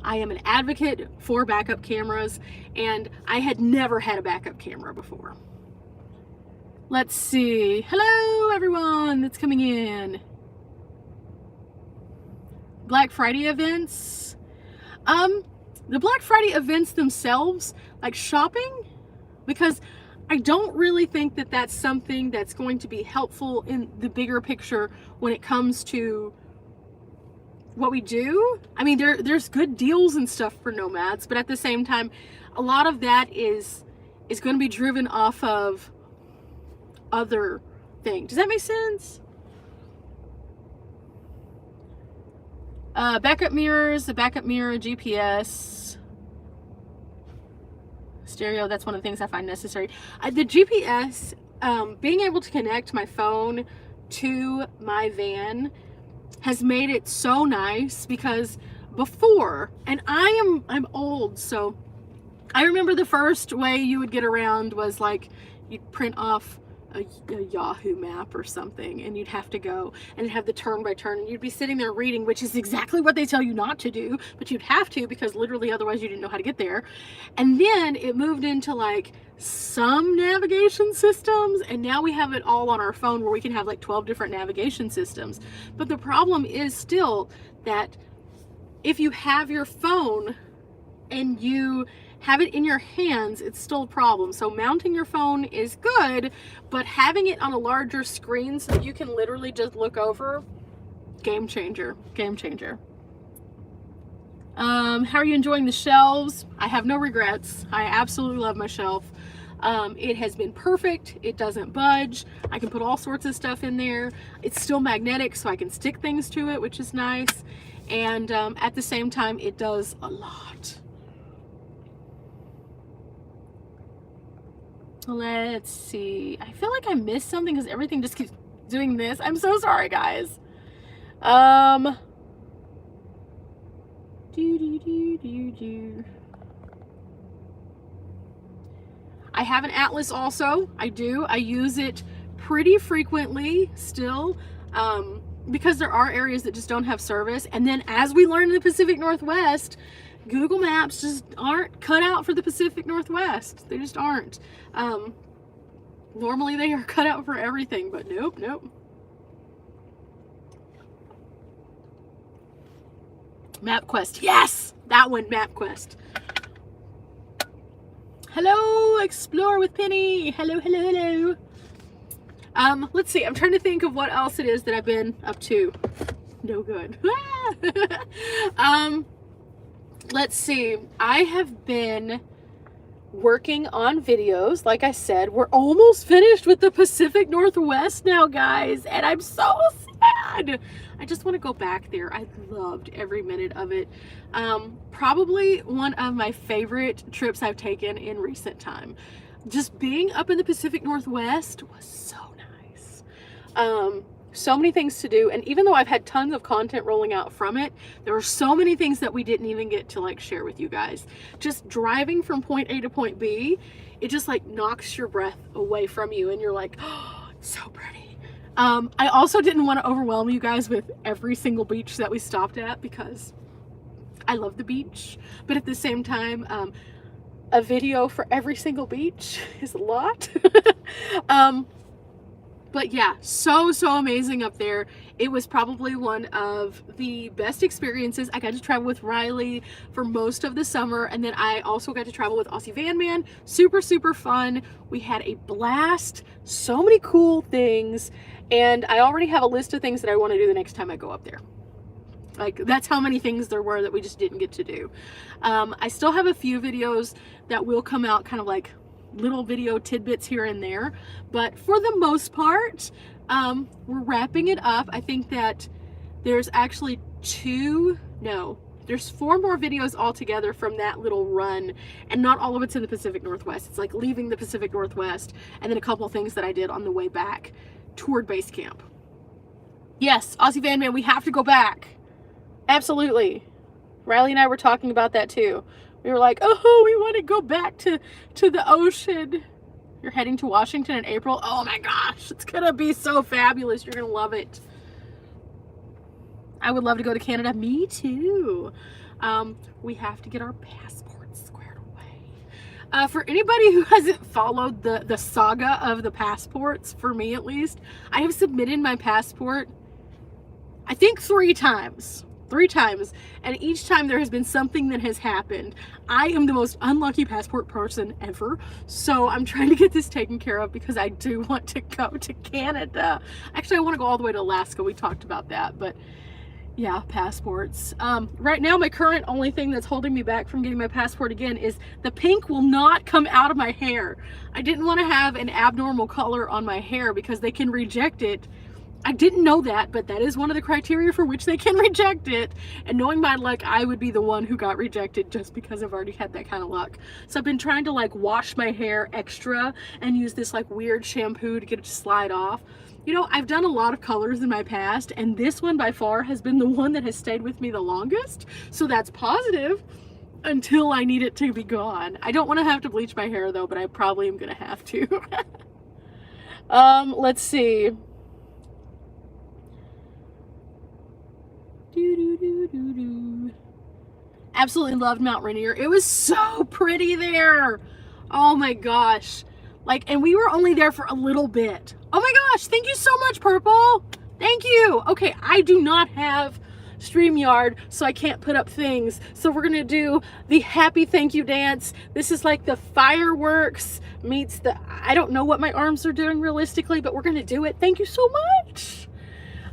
Speaker 1: I am an advocate for backup cameras, and I had never had a backup camera before. Let's see. Hello, everyone that's coming in. Black Friday events. The Black Friday events themselves, like shopping, because I don't really think that that's something that's going to be helpful in the bigger picture when it comes to what we do. I mean, there's good deals and stuff for nomads, but at the same time, a lot of that is going to be driven off of other things. Does that make sense? Backup mirrors, the backup mirror, GPS, stereo. That's one of the things I find necessary. The GPS, being able to connect my phone to my van has made it so nice, because before, and I'm old, so I remember the first way you would get around was like you'd print off a Yahoo map or something, and you'd have to go and have the turn by turn, and you'd be sitting there reading, which is exactly what they tell you not to do, but you'd have to, because literally otherwise you didn't know how to get there. And then it moved into like some navigation systems, and now we have it all on our phone where we can have like 12 different navigation systems. But the problem is still that if you have your phone and you have it in your hands, it's still a problem. So mounting your phone is good, but having it on a larger screen so that you can literally just look over, game changer, game changer. How are you enjoying the shelves? I have no regrets. I absolutely love my shelf. It has been perfect. It doesn't budge. I can put all sorts of stuff in there. It's still magnetic, so I can stick things to it, which is nice. And at the same time, it does a lot. Let's see. I feel like I missed something because everything just keeps doing this. I'm so sorry, guys. I have an Atlas also. I do. I use it pretty frequently still, because there are areas that just don't have service. And then as we learn in the Pacific Northwest, Google Maps just aren't cut out for the Pacific Northwest. They just aren't. Normally they are cut out for everything, but nope, nope. MapQuest, yes! That one, MapQuest. Hello, Explore with Penny. Hello, hello, hello. Let's see, I'm trying to think of what else it is that I've been up to. No good. Let's see, I have been working on videos. Like I said, we're almost finished with the Pacific Northwest now, guys, and I'm so sad. I just want to go back there. I loved every minute of it. Probably one of my favorite trips I've taken in recent time. Just being up in the Pacific Northwest was so nice. So many things to do, and even though I've had tons of content rolling out from it, there were so many things that we didn't even get to like share with you guys. Just driving from point A to point B, it just like knocks your breath away from you, and you're like, oh, it's so pretty. I also didn't want to overwhelm you guys with every single beach that we stopped at because I love the beach, but at the same time, a video for every single beach is a lot. But yeah, so amazing up there. It was probably one of the best experiences. I got to travel with Riley for most of the summer, and then I also got to travel with Aussie Van Man. Super fun. We had a blast. So many cool things, and I already have a list of things that I want to do the next time I go up there. Like, that's how many things there were that we just didn't get to do. I still have a few videos that will come out, kind of like little video tidbits here and there, but for the most part, we're wrapping it up. I think that there's actually there's 4 more videos altogether from that little run, and not all of it's in the Pacific Northwest. It's like leaving the Pacific Northwest, and then a couple things that I did on the way back toward base camp. Yes, Aussie Van Man, we have to go back. Absolutely. Riley and I were talking about that too. We were like, oh, we want to go back to the ocean. You're heading to Washington in April? Oh my gosh, it's gonna be so fabulous. You're gonna love it. I would love to go to Canada. Me too. We have to get our passports squared away. For anybody who hasn't followed the saga of the passports, for me at least, I have submitted my passport, I think 3 times. 3 times, and each time there has been something that has happened. I am the most unlucky passport person ever, so I'm trying to get this taken care of because I do want to go to Canada. Actually, I want to go all the way to Alaska. We talked about that, but yeah, passports. Right now, my current only thing that's holding me back from getting my passport again is the pink will not come out of my hair. I didn't want to have an abnormal color on my hair because they can reject it. I didn't know that, but that is one of the criteria for which they can reject it. And knowing my luck, I would be the one who got rejected just because I've already had that kind of luck. So I've been trying to like wash my hair extra and use this like weird shampoo to get it to slide off. You know, I've done a lot of colors in my past, and this one by far has been the one that has stayed with me the longest. So that's positive until I need it to be gone. I don't want to have to bleach my hair though, but I probably am going to have to. Let's see. Absolutely loved Mount Rainier. It was so pretty there. Oh my gosh. Like, and we were only there for a little bit. Oh my gosh, thank you so much, Purple. Thank you. Okay, I do not have StreamYard, so I can't put up things. So we're gonna do the happy thank you dance. This is like the fireworks meets the, I don't know what my arms are doing realistically, but we're gonna do it. Thank you so much.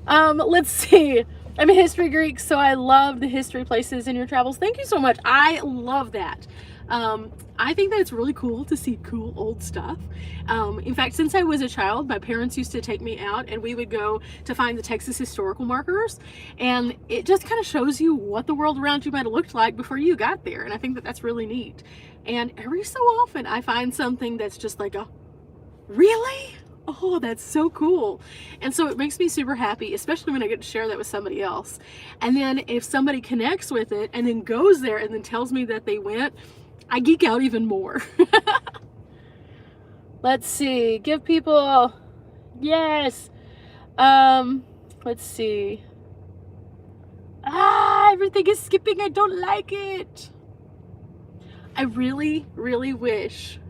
Speaker 1: Let's see. I'm a history geek, so I love the history places in your travels. Thank you so much. I love that. I think that it's really cool to see cool old stuff. In fact, since I was a child, my parents used to take me out and we would go to find the Texas historical markers, and it just kind of shows you what the world around you might have looked like before you got there, and I think that that's really neat. And every so often I find something that's just like a, really? Oh, that's so cool. And so it makes me super happy, especially when I get to share that with somebody else. And then if somebody connects with it and then goes there and then tells me that they went, I geek out even more. Let's see. Give people, yes. Let's see. Everything is skipping. I don't like it. I really, really wish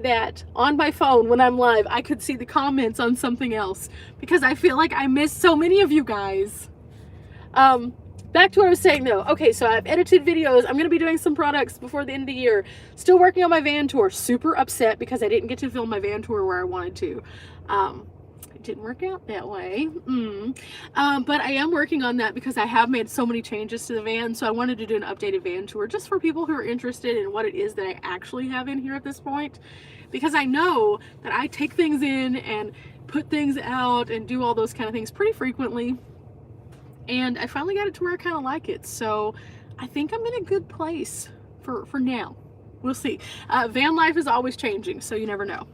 Speaker 1: that on my phone when I'm live I could see the comments on something else, because I feel like I miss so many of you guys. Back to what I was saying though. Okay, so I've edited videos. I'm gonna be doing some products before the end of the year. Still working on my van tour. Super upset because I didn't get to film my van tour where I wanted to. It didn't work out that way. But I am working on that because I have made so many changes to the van, so I wanted to do an updated van tour just for people who are interested in what it is that I actually have in here at this point, because I know that I take things in and put things out and do all those kind of things pretty frequently, and I finally got it to where I kind of like it. So I think I'm in a good place for now. We'll see. Van life is always changing, so you never know.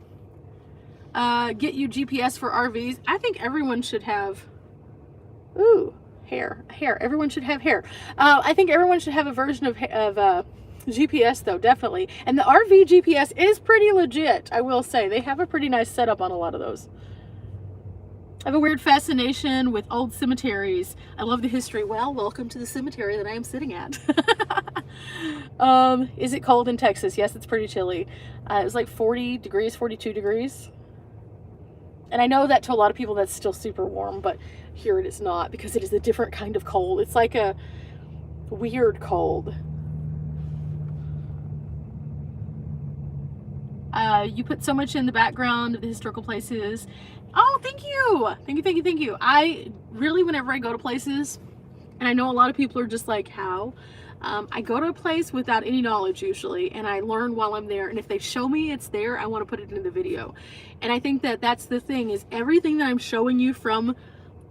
Speaker 1: Get you GPS for RVs. I think everyone should have, hair. Everyone should have hair. I think everyone should have a version of GPS though, definitely. And the RV GPS is pretty legit, I will say. They have a pretty nice setup on a lot of those. I have a weird fascination with old cemeteries. I love the history. Well, welcome to the cemetery that I am sitting at. Is it cold in Texas? Yes, it's pretty chilly. It was like 40 degrees, 42 degrees. And I know that to a lot of people that's still super warm, but here it is not, because it is a different kind of cold. It's like a weird cold. You put so much in the background of the historical places. Oh, thank you. Thank you, thank you, thank you. I really, whenever I go to places, and I know a lot of people are just like, how? I go to a place without any knowledge usually, and I learn while I'm there. And if they show me it's there, I want to put it in the video. And I think that that's the thing, is everything that I'm showing you from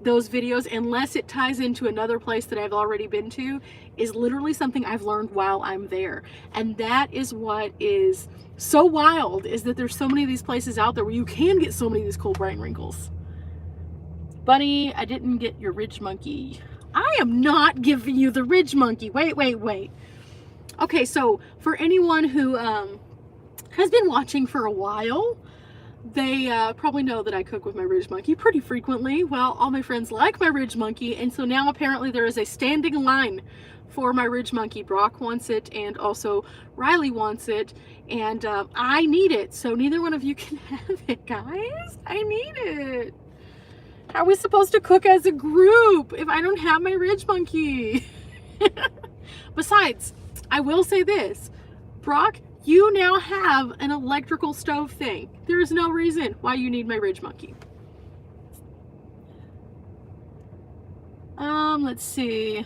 Speaker 1: those videos, unless it ties into another place that I've already been to, is literally something I've learned while I'm there. And that is what is so wild, is that there's so many of these places out there where you can get so many of these cool brain wrinkles. Bunny, I didn't get your ridge monkey. I am not giving you the ridge monkey. Wait. Okay, so for anyone who has been watching for a while, they probably know that I cook with my ridge monkey pretty frequently. Well, all my friends like my ridge monkey, and so now apparently there is a standing line for my ridge monkey. Brock wants it, and also Riley wants it, and I need it, so neither one of you can have it, guys. I need it. How are we supposed to cook as a group if I don't have my ridge monkey? Besides, I will say this, Brock, you now have an electrical stove thing. There is no reason why you need my ridge monkey. Let's see.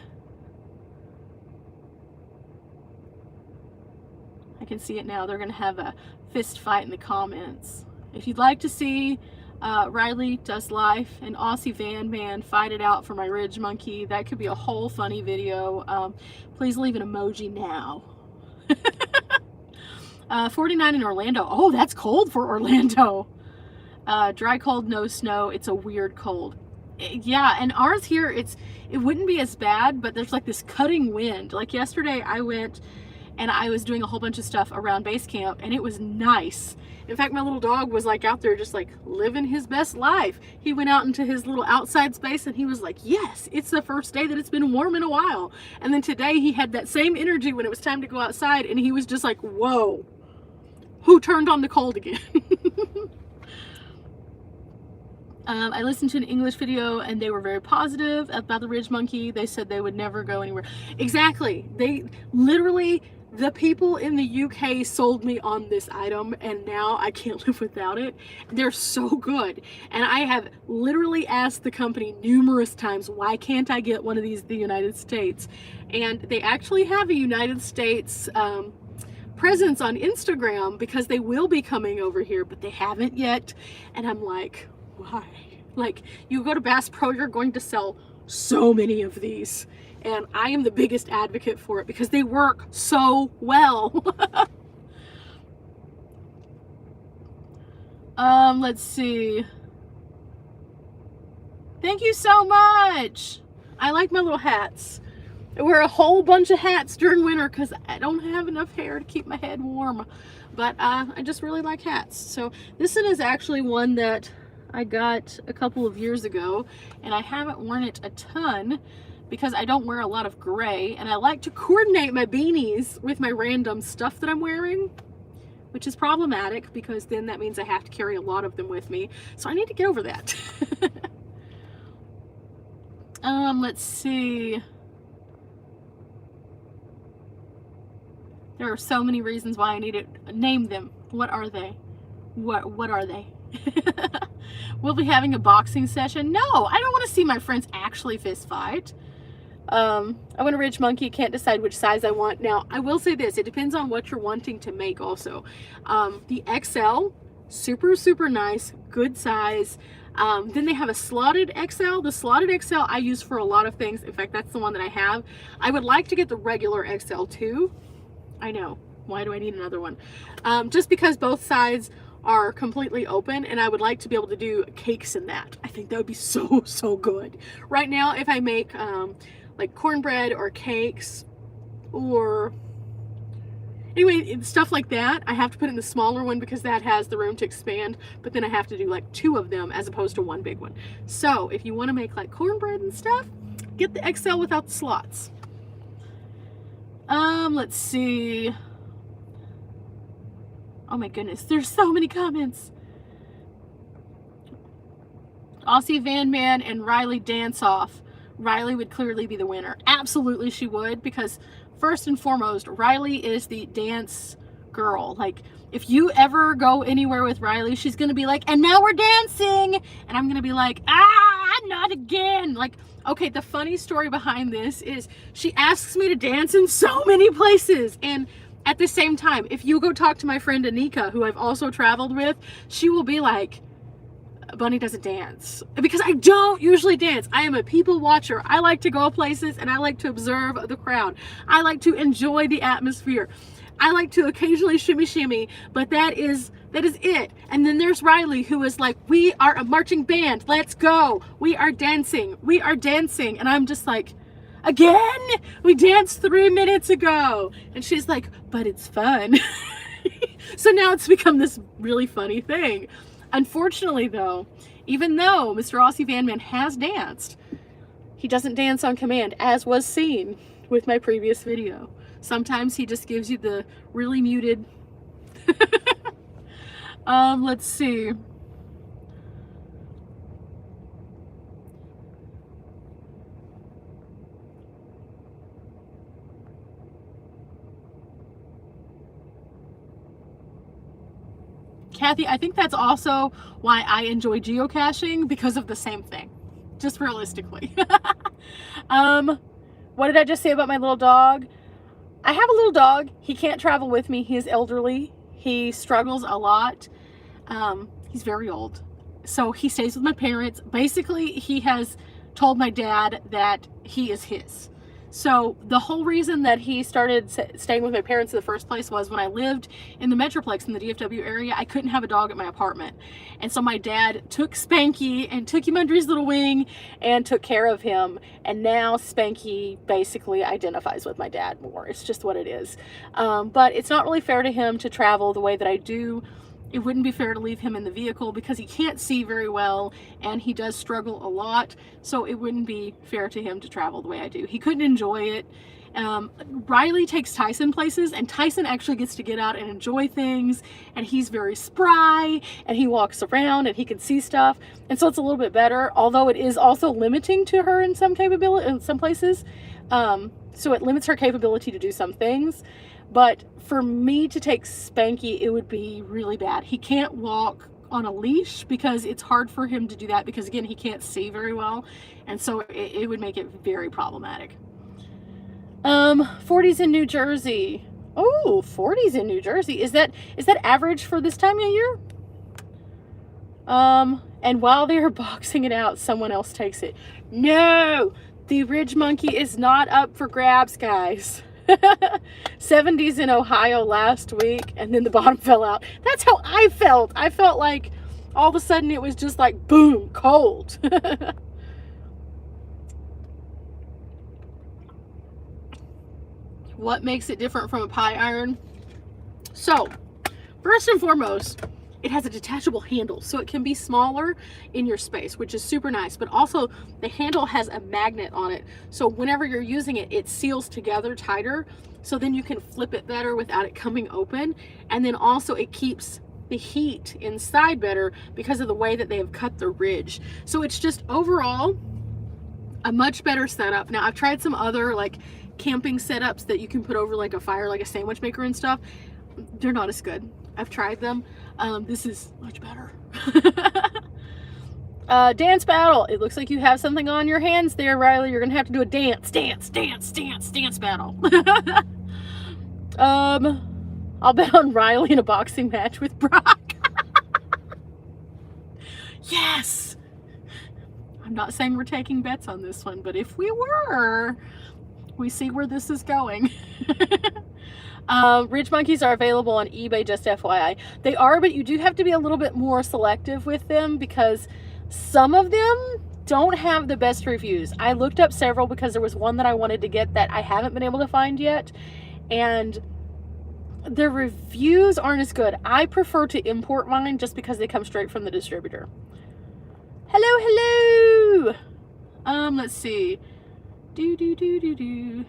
Speaker 1: I can see it now. They're going to have a fist fight in the comments. If you'd like to see Riley Does Life and Aussie Van Man fight it out for my ridge monkey, that could be a whole funny video. Please leave an emoji now. 49 in Orlando. Oh, that's cold for Orlando. Dry cold, no snow. It's a weird cold. Yeah, and ours here, it wouldn't be as bad, but there's like this cutting wind. Like yesterday I went and I was doing a whole bunch of stuff around base camp, and it was nice. In fact, my little dog was like out there just like living his best life. He went out into his little outside space and he was like, yes, it's the first day that it's been warm in a while. And then today he had that same energy when it was time to go outside, and he was just like, whoa, who turned on the cold again? I listened to an English video and they were very positive about the ridge monkey. They said they would never go anywhere. Exactly. They literally, the people in the UK sold me on this item, and now I can't live without it. They're so good. And I have literally asked the company numerous times, why can't I get one of these in the United States? And they actually have a United States presence on Instagram, because they will be coming over here, but they haven't yet. And I'm like, why? Like, you go to Bass Pro, you're going to sell so many of these, and I am the biggest advocate for it because they work so well. Let's see. Thank you so much. I like my little hats. I wear a whole bunch of hats during winter because I don't have enough hair to keep my head warm, but I just really like hats. So this one is actually one that I got a couple of years ago, and I haven't worn it a ton because I don't wear a lot of gray, and I like to coordinate my beanies with my random stuff that I'm wearing, which is problematic because then that means I have to carry a lot of them with me. So I need to get over that. Let's see. There are so many reasons why I need it. Name them. What are they? What are they? We'll be having a boxing session. No, I don't want to see my friends actually fist fight. I want a ridge monkey. Can't decide which size I want. Now, I will say this. It depends on what you're wanting to make also. The XL, super nice, good size. Then they have a slotted XL. The slotted XL I use for a lot of things. In fact, that's the one that I have. I would like to get the regular XL too. I know. Why do I need another one? Just because both sides are completely open, and I would like to be able to do cakes in that. I think that would be so good. Right now, if I make like cornbread or cakes, or Anyway, stuff like that, I have to put in the smaller one because that has the room to expand, but then I have to do like 2 of them as opposed to 1 big one. So if you want to make like cornbread and stuff, get the XL without the slots. Let's see. Oh my goodness, there's so many comments. Aussie Van Man and Riley dance off. Riley would clearly be the winner. Absolutely she would, because first and foremost, Riley is the dance girl. Like, if you ever go anywhere with Riley, she's gonna be like, and now we're dancing, and I'm gonna be like, not again. Like, okay, the funny story behind this is she asks me to dance in so many places, and at the same time, if you go talk to my friend Anika, who I've also traveled with, she will be like, Bunny doesn't dance, because I don't usually dance. I am a people watcher. I like to go places and I like to observe the crowd. I like to enjoy the atmosphere. I like to occasionally shimmy, but that is it. And then there's Riley, who is like, we are a marching band. Let's go. We are dancing. We are dancing. And I'm just like, again? We danced 3 minutes ago. And she's like, but it's fun. So now it's become this really funny thing. Unfortunately, though, even though Mr. Aussie Van Man has danced, he doesn't dance on command, as was seen with my previous video. Sometimes he just gives you the really muted. Let's see. Kathy, I think that's also why I enjoy geocaching, because of the same thing, just realistically. What did I just say about my little dog? I have a little dog. He can't travel with me. He is elderly. He struggles a lot. He's very old. So he stays with my parents. Basically, he has told my dad that he is his. So the whole reason that he started staying with my parents in the first place was when I lived in the Metroplex in the DFW area, I couldn't have a dog at my apartment. And so my dad took Spanky and took him under his little wing and took care of him. And now Spanky basically identifies with my dad more. It's just what it is. But it's not really fair to him to travel the way that I do. It wouldn't be fair to leave him in the vehicle because he can't see very well and he does struggle a lot. So it wouldn't be fair to him to travel the way I do. He couldn't enjoy it. Riley takes Tyson places, and Tyson actually gets to get out and enjoy things, and he's very spry and he walks around and he can see stuff. And so it's a little bit better, although it is also limiting to her in some capability, in some places. So it limits her capability to do some things. But for me to take Spanky, it would be really bad. He can't walk on a leash because it's hard for him to do that because, again, he can't see very well. And so it would make it very problematic. 40s in New Jersey. Oh, 40s in New Jersey. Is that average for this time of year? And while they're boxing it out, someone else takes it. No, the Ridge Monkey is not up for grabs, guys. 70s in Ohio last week, and then the bottom fell out. That's how I felt. I felt like all of a sudden it was just like boom, cold. What makes it different from a pie iron? So, first and foremost, it has a detachable handle, so it can be smaller in your space, which is super nice. But also, the handle has a magnet on it, so whenever you're using it, it seals together tighter, so then you can flip it better without it coming open. And then also, it keeps the heat inside better because of the way that they have cut the ridge. So it's just overall a much better setup. Now, I've tried some other like camping setups that you can put over like a fire, like a sandwich maker and stuff. They're not as good. I've tried them. This is much better. Dance battle. It looks like you have something on your hands there, Riley. You're gonna have to do a dance battle. I'll bet on Riley in a boxing match with Brock. Yes. I'm not saying we're taking bets on this one, but if we were, we see where this is going. Ridge monkeys are available on eBay, just FYI. They are, but you do have to be a little bit more selective with them because some of them don't have the best reviews. I looked up several because there was one that I wanted to get that I haven't been able to find yet. And the reviews aren't as good. I prefer to import mine just because they come straight from the distributor. Hello. Let's see. You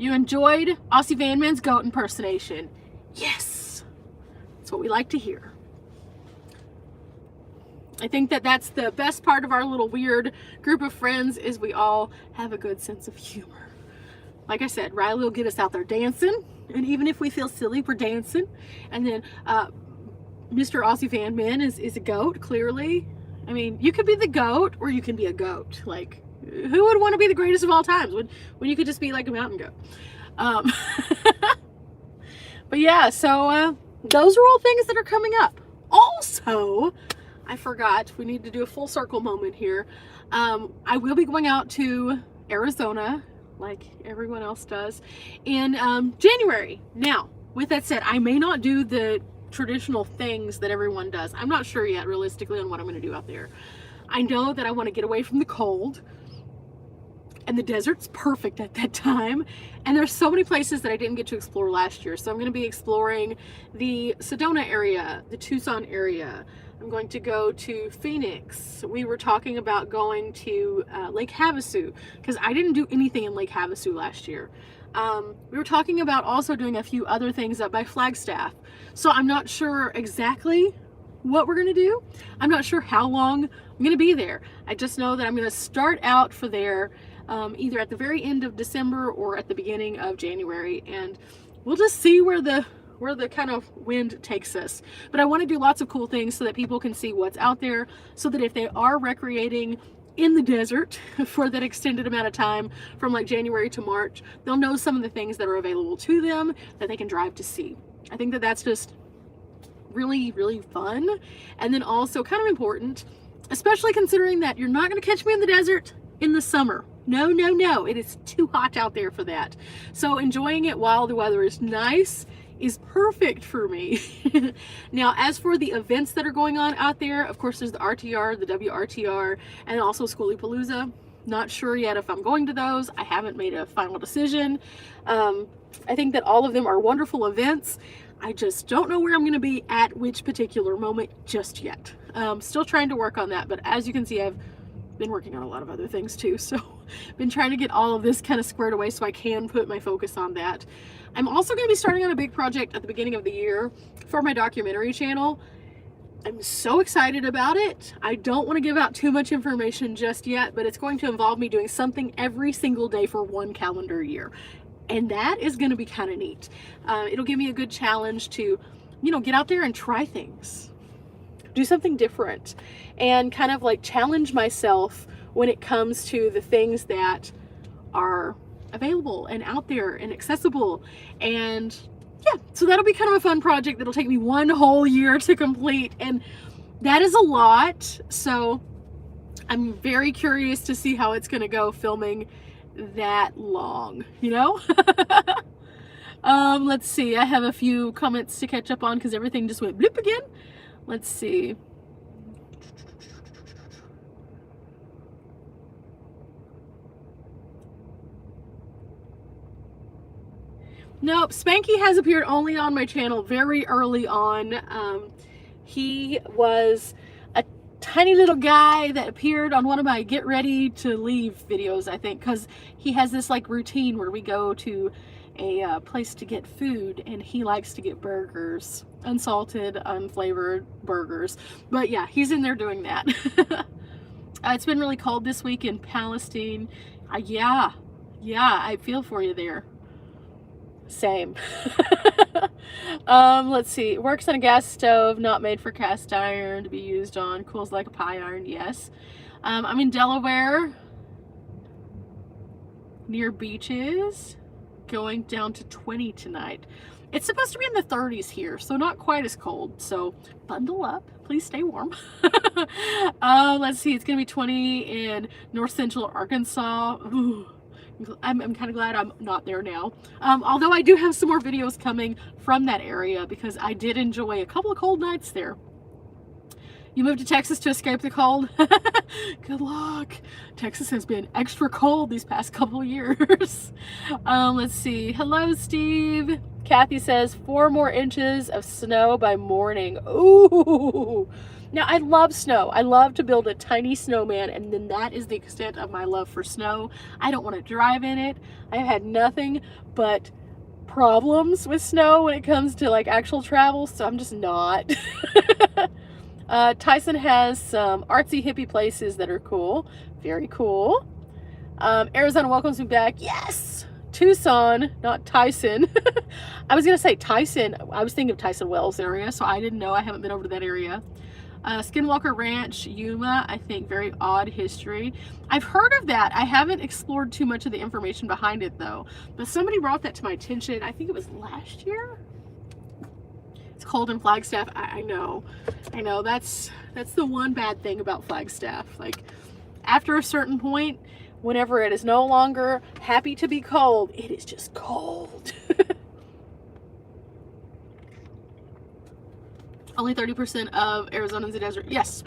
Speaker 1: enjoyed Aussie Van Man's goat impersonation? Yes. That's what we like to hear. I think that that's the best part of our little weird group of friends is we all have a good sense of humor. Like I said, Riley will get us out there dancing, and even if we feel silly, we're dancing. And then Mr. Aussie Van Man is a goat, clearly. I mean, you could be the goat or you can be a goat. Like, who would want to be the greatest of all times when you could just be like a mountain goat? But yeah, so those are all things that are coming up. Also, I forgot, we need to do a full circle moment here. I will be going out to Arizona, like everyone else does, in January. Now, with that said, I may not do the traditional things that everyone does. I'm not sure yet, realistically, on what I'm going to do out there. I know that I want to get away from the cold, and the desert's perfect at that time. And there's so many places that I didn't get to explore last year. So I'm going to be exploring the Sedona area, the Tucson area. I'm going to go to Phoenix. We were talking about going to Lake Havasu because I didn't do anything in Lake Havasu last year. We were talking about also doing a few other things up by Flagstaff. So I'm not sure exactly what we're going to do. I'm not sure how long I'm going to be there. I just know that I'm going to start out for there either at the very end of December or at the beginning of January, and we'll just see where the kind of wind takes us. But I want to do lots of cool things so that people can see what's out there, so that if they are recreating in the desert for that extended amount of time from like January to March, they'll know some of the things that are available to them that they can drive to see. I think that that's just really, really fun, and then also kind of important, especially considering that you're not going to catch me in the desert in the summer. No, it is too hot out there for that. So enjoying it while the weather is nice is perfect for me. Now, as for the events that are going on out there, of course, there's the RTR, the WRTR, and also Schoolyapalooza. Not sure yet if I'm going to those. I haven't made a final decision. I think that all of them are wonderful events. I just don't know where I'm going to be at which particular moment just yet. Still trying to work on that, but as you can see, I've been working on a lot of other things too, so been trying to get all of this kind of squared away so I can put my focus on that. I'm also going to be starting on a big project at the beginning of the year for my documentary channel. I'm so excited about it. I don't want to give out too much information just yet, but it's going to involve me doing something every single day for 1 calendar year, and that is going to be kind of neat. It'll give me a good challenge to, get out there and try things, do something different, and kind of like challenge myself when it comes to the things that are available and out there and accessible. And yeah, so that'll be kind of a fun project that'll take me 1 whole year to complete, and that is a lot. So I'm very curious to see how it's going to go filming that long, let's see, I have a few comments to catch up on because everything just went bloop again. Let's see. Nope, Spanky has appeared only on my channel very early on. He was a tiny little guy that appeared on one of my get ready to leave videos, I think, because he has this like routine where we go to a place to get food, and he likes to get burgers, unsalted, unflavored burgers. But yeah, he's in there doing that. It's been really cold this week in Palestine. Yeah, I feel for you there. Same. Let's see. Works on a gas stove, not made for cast iron to be used on. Cools like a pie iron, yes. I'm in Delaware, near beaches, going down to 20 tonight. It's supposed to be in the 30s here, so not quite as cold. So bundle up. Please stay warm. Let's see. It's going to be 20 in north central Arkansas. Ooh. I'm kind of glad I'm not there now. Although I do have some more videos coming from that area because I did enjoy a couple of cold nights there. You moved to Texas to escape the cold? Good luck. Texas has been extra cold these past couple years. Let's see. Hello, Steve. Kathy says 4 more inches of snow by morning. Ooh. Now, I love snow. I love to build a tiny snowman, and then that is the extent of my love for snow. I don't want to drive in it. I've had nothing but problems with snow when it comes to like actual travel, so I'm just not. Tyson has some artsy hippie places that are cool. Very cool. Arizona welcomes me back. Yes! Tucson, not Tyson. I was going to say Tyson. I was thinking of Tyson Wells area, so I didn't know. I haven't been over to that area. Skinwalker Ranch, Yuma, I think very odd history. I've heard of that. I haven't explored too much of the information behind it though. But somebody brought that to my attention. I think it was last year. It's cold in Flagstaff. I know. That's the one bad thing about Flagstaff. Like after a certain point, whenever it is no longer happy to be cold, it is just cold. Only 30% of Arizona is a desert. Yes,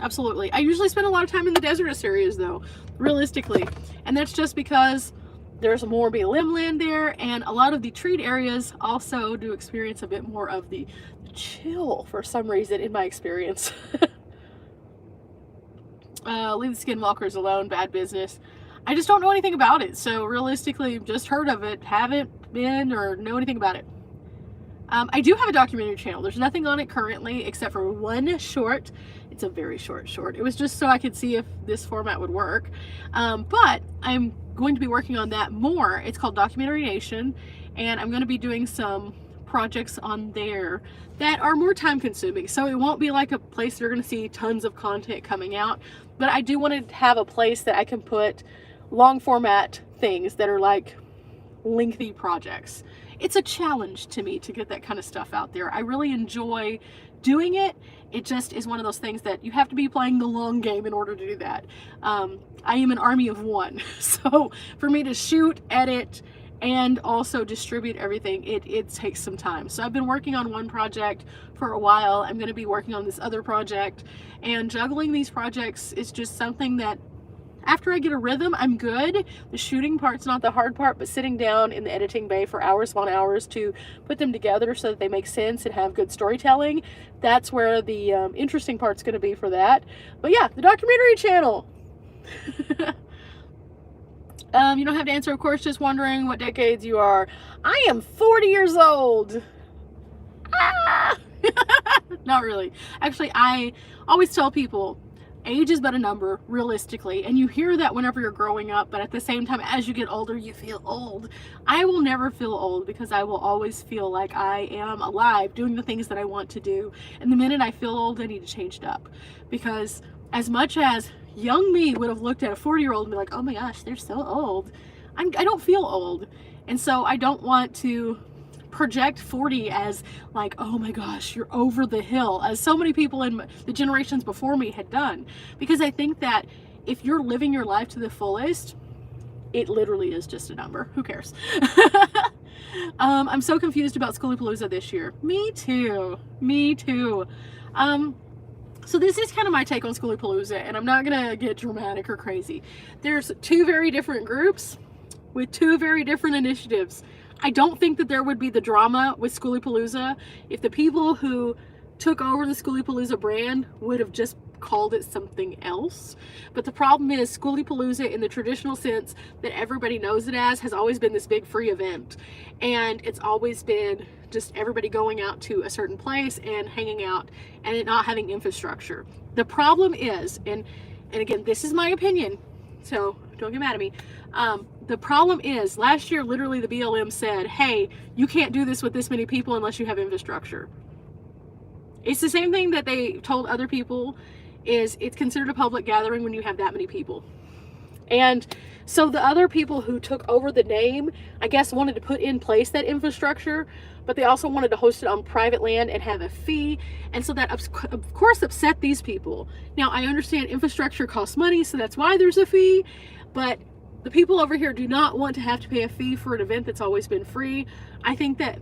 Speaker 1: absolutely. I usually spend a lot of time in the desertous areas though, realistically. And that's just because there's more BLM land there, and a lot of the treat areas also do experience a bit more of the chill for some reason in my experience. Leave the skinwalkers alone, bad business. I just don't know anything about it. So realistically, just heard of it, haven't been or know anything about it. I do have a documentary channel. There's nothing on it currently except for one short. It's a very short. It was just so I could see if this format would work. But I'm going to be working on that more. It's called Documentary Nation, and I'm going to be doing some projects on there that are more time consuming. So it won't be like a place you're going to see tons of content coming out, but I do want to have a place that I can put long format things that are like lengthy projects. It's a challenge to me to get that kind of stuff out there. I really enjoy doing it. It just is one of those things that you have to be playing the long game in order to do that. I am an army of one. So for me to shoot, edit, and also distribute everything, it takes some time. So I've been working on one project for a while. I'm going to be working on this other project, and juggling these projects is just something that after I get a rhythm, I'm good. The shooting part's not the hard part, but sitting down in the editing bay for hours upon hours to put them together so that they make sense and have good storytelling, that's where the interesting part's going to be for that. But yeah, the documentary channel. You don't have to answer, of course, just wondering what decades you are. I am 40 years old. Ah! Not really. Actually, I always tell people, age is but a number, realistically, and you hear that whenever you're growing up, but at the same time, as you get older, you feel old. I will never feel old because I will always feel like I am alive, doing the things that I want to do. And the minute I feel old, I need to change it up. Because as much as young me would have looked at a 40-year-old and be like, oh my gosh, they're so old, I don't feel old. And so I don't want to project 40 as like, oh my gosh, you're over the hill, as so many people in the generations before me had done. Because I think that if you're living your life to the fullest, it literally is just a number. Who cares? I'm so confused about Schoolyapalooza this year. Me too. So this is kind of my take on Schoolyapalooza, and I'm not gonna get dramatic or crazy. There's 2 very different groups with 2 very different initiatives. I don't think that there would be the drama with Schoolyapalooza if the people who took over the Schoolyapalooza brand would have just called it something else. But the problem is Schoolyapalooza, in the traditional sense that everybody knows it as, has always been this big free event. And it's always been just everybody going out to a certain place and hanging out and it not having infrastructure. The problem is, and again, this is my opinion, so don't get mad at me. The problem is, last year, literally the BLM said, hey, you can't do this with this many people unless you have infrastructure. It's the same thing that they told other people, is it's considered a public gathering when you have that many people. And so the other people who took over the name, I guess, wanted to put in place that infrastructure, but they also wanted to host it on private land and have a fee. And so that, of course, upset these people. Now, I understand infrastructure costs money, so that's why there's a fee, but the people over here do not want to have to pay a fee for an event that's always been free. I think that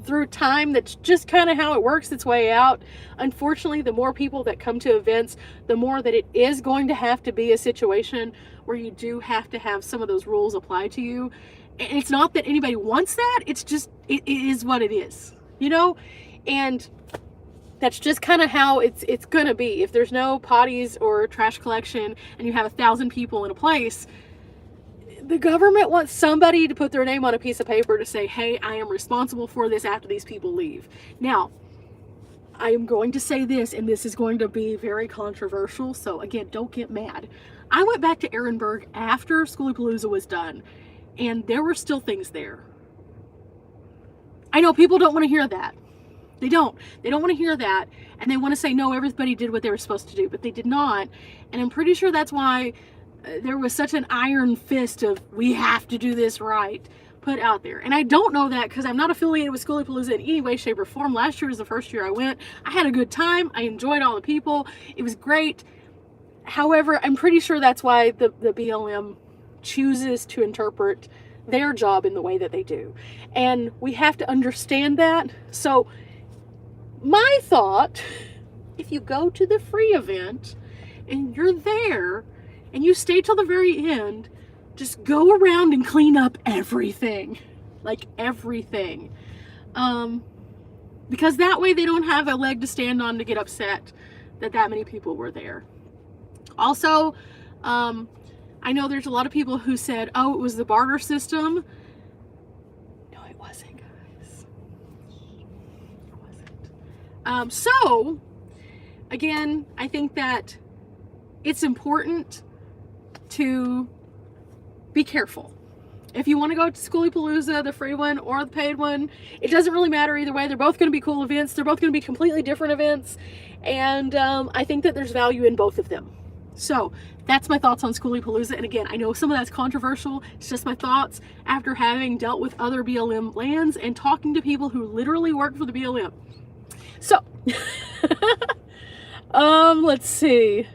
Speaker 1: through time, that's just kind of how it works its way out. Unfortunately, the more people that come to events, the more that it is going to have to be a situation where you do have to have some of those rules apply to you. And it's not that anybody wants that, it's just, it is what it is, you know? And that's just kind of how it's gonna be. If there's no potties or trash collection and you have 1,000 people in a place, the government wants somebody to put their name on a piece of paper to say, hey, I am responsible for this after these people leave. Now, I am going to say this, and this is going to be very controversial, so again, don't get mad. I went back to Ehrenberg after Schoolyapalooza was done, and there were still things there. I know people don't want to hear that. They don't want to hear that, and they want to say, no, everybody did what they were supposed to do, but they did not. And I'm pretty sure that's why there was such an iron fist of, we have to do this right, put out there. And I don't know that because I'm not affiliated with Schoolyapalooza in any way, shape, or form. Last year was the first year I went. I had a good time. I enjoyed all the people. It was great. However, I'm pretty sure that's why the BLM chooses to interpret their job in the way that they do. And we have to understand that. So my thought, if you go to the free event and you're there and you stay till the very end, just go around and clean up everything. Like everything. Because that way they don't have a leg to stand on to get upset that many people were there. Also, I know there's a lot of people who said, oh, it was the barter system. No, it wasn't, guys. It wasn't. So, again, I think that it's important to be careful. If you want to go to Schoolyapalooza, the free one or the paid one, it doesn't really matter either way. They're both going to be cool events. They're both going to be completely different events. And I think that there's value in both of them. So that's my thoughts on Schoolyapalooza. And again, I know some of that's controversial. It's just my thoughts after having dealt with other BLM lands and talking to people who literally work for the BLM. So, let's see.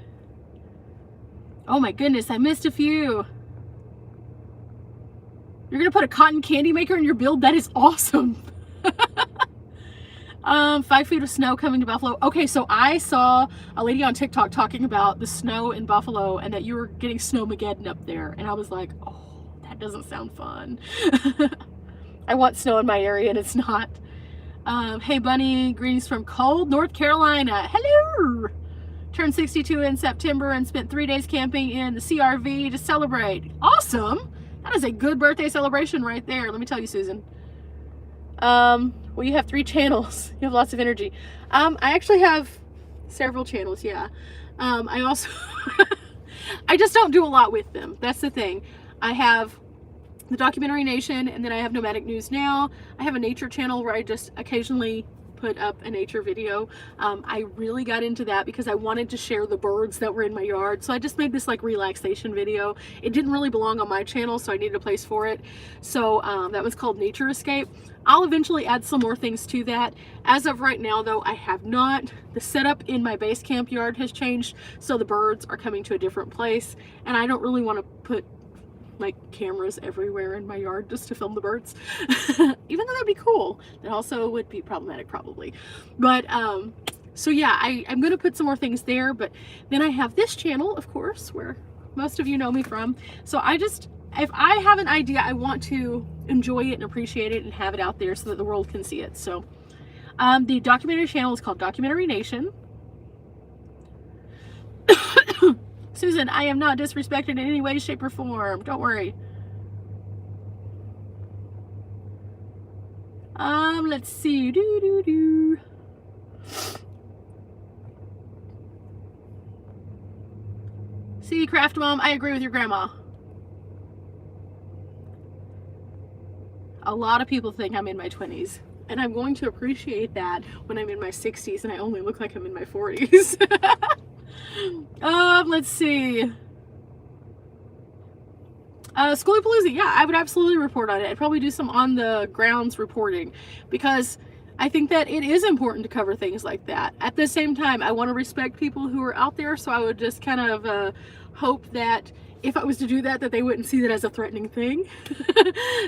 Speaker 1: Oh my goodness, I missed a few. You're gonna put a cotton candy maker in your build? That is awesome. 5 feet of snow coming to Buffalo. Okay, so I saw a lady on TikTok talking about the snow in Buffalo and that you were getting snowmageddon up there. And I was like, oh, that doesn't sound fun. I want snow in my area and it's not. Hey Bunny, greetings from cold North Carolina. Hello! Turned 62 in September and spent 3 days camping in the CRV to celebrate. Awesome! That is a good birthday celebration right there. Let me tell you, Susan. Well, you have 3 channels. You have lots of energy. I actually have several channels, yeah. I also, I just don't do a lot with them. That's the thing. I have the Documentary Nation, and then I have Nomadic News Now. I have a nature channel where I just occasionally put up a nature video. I really got into that because I wanted to share the birds that were in my yard. So I just made this like relaxation video. It didn't really belong on my channel, so I needed a place for it. So that was called Nature Escape. I'll eventually add some more things to that. As of right now though, I have not. The setup in my base camp yard has changed, so the birds are coming to a different place, and I don't really want to put like cameras everywhere in my yard just to film the birds. Even though that'd be cool. That also would be problematic probably. But so yeah, I'm gonna put some more things there, but then I have this channel, of course, where most of you know me from. So if I have an idea, I want to enjoy it and appreciate it and have it out there so that the world can see it. So the documentary channel is called Documentary Nation. Susan, I am not disrespected in any way, shape, or form. Don't worry. Let's see. See, Craft Mom, I agree with your grandma. A lot of people think I'm in my 20s, and I'm going to appreciate that when I'm in my 60s and I only look like I'm in my 40s. Let's see. Schoolyapalooza, yeah, I would absolutely report on it. I'd probably do some on the grounds reporting because I think that it is important to cover things like that. At the same time, I want to respect people who are out there, so I would just kind of hope that if I was to do that, that they wouldn't see that as a threatening thing.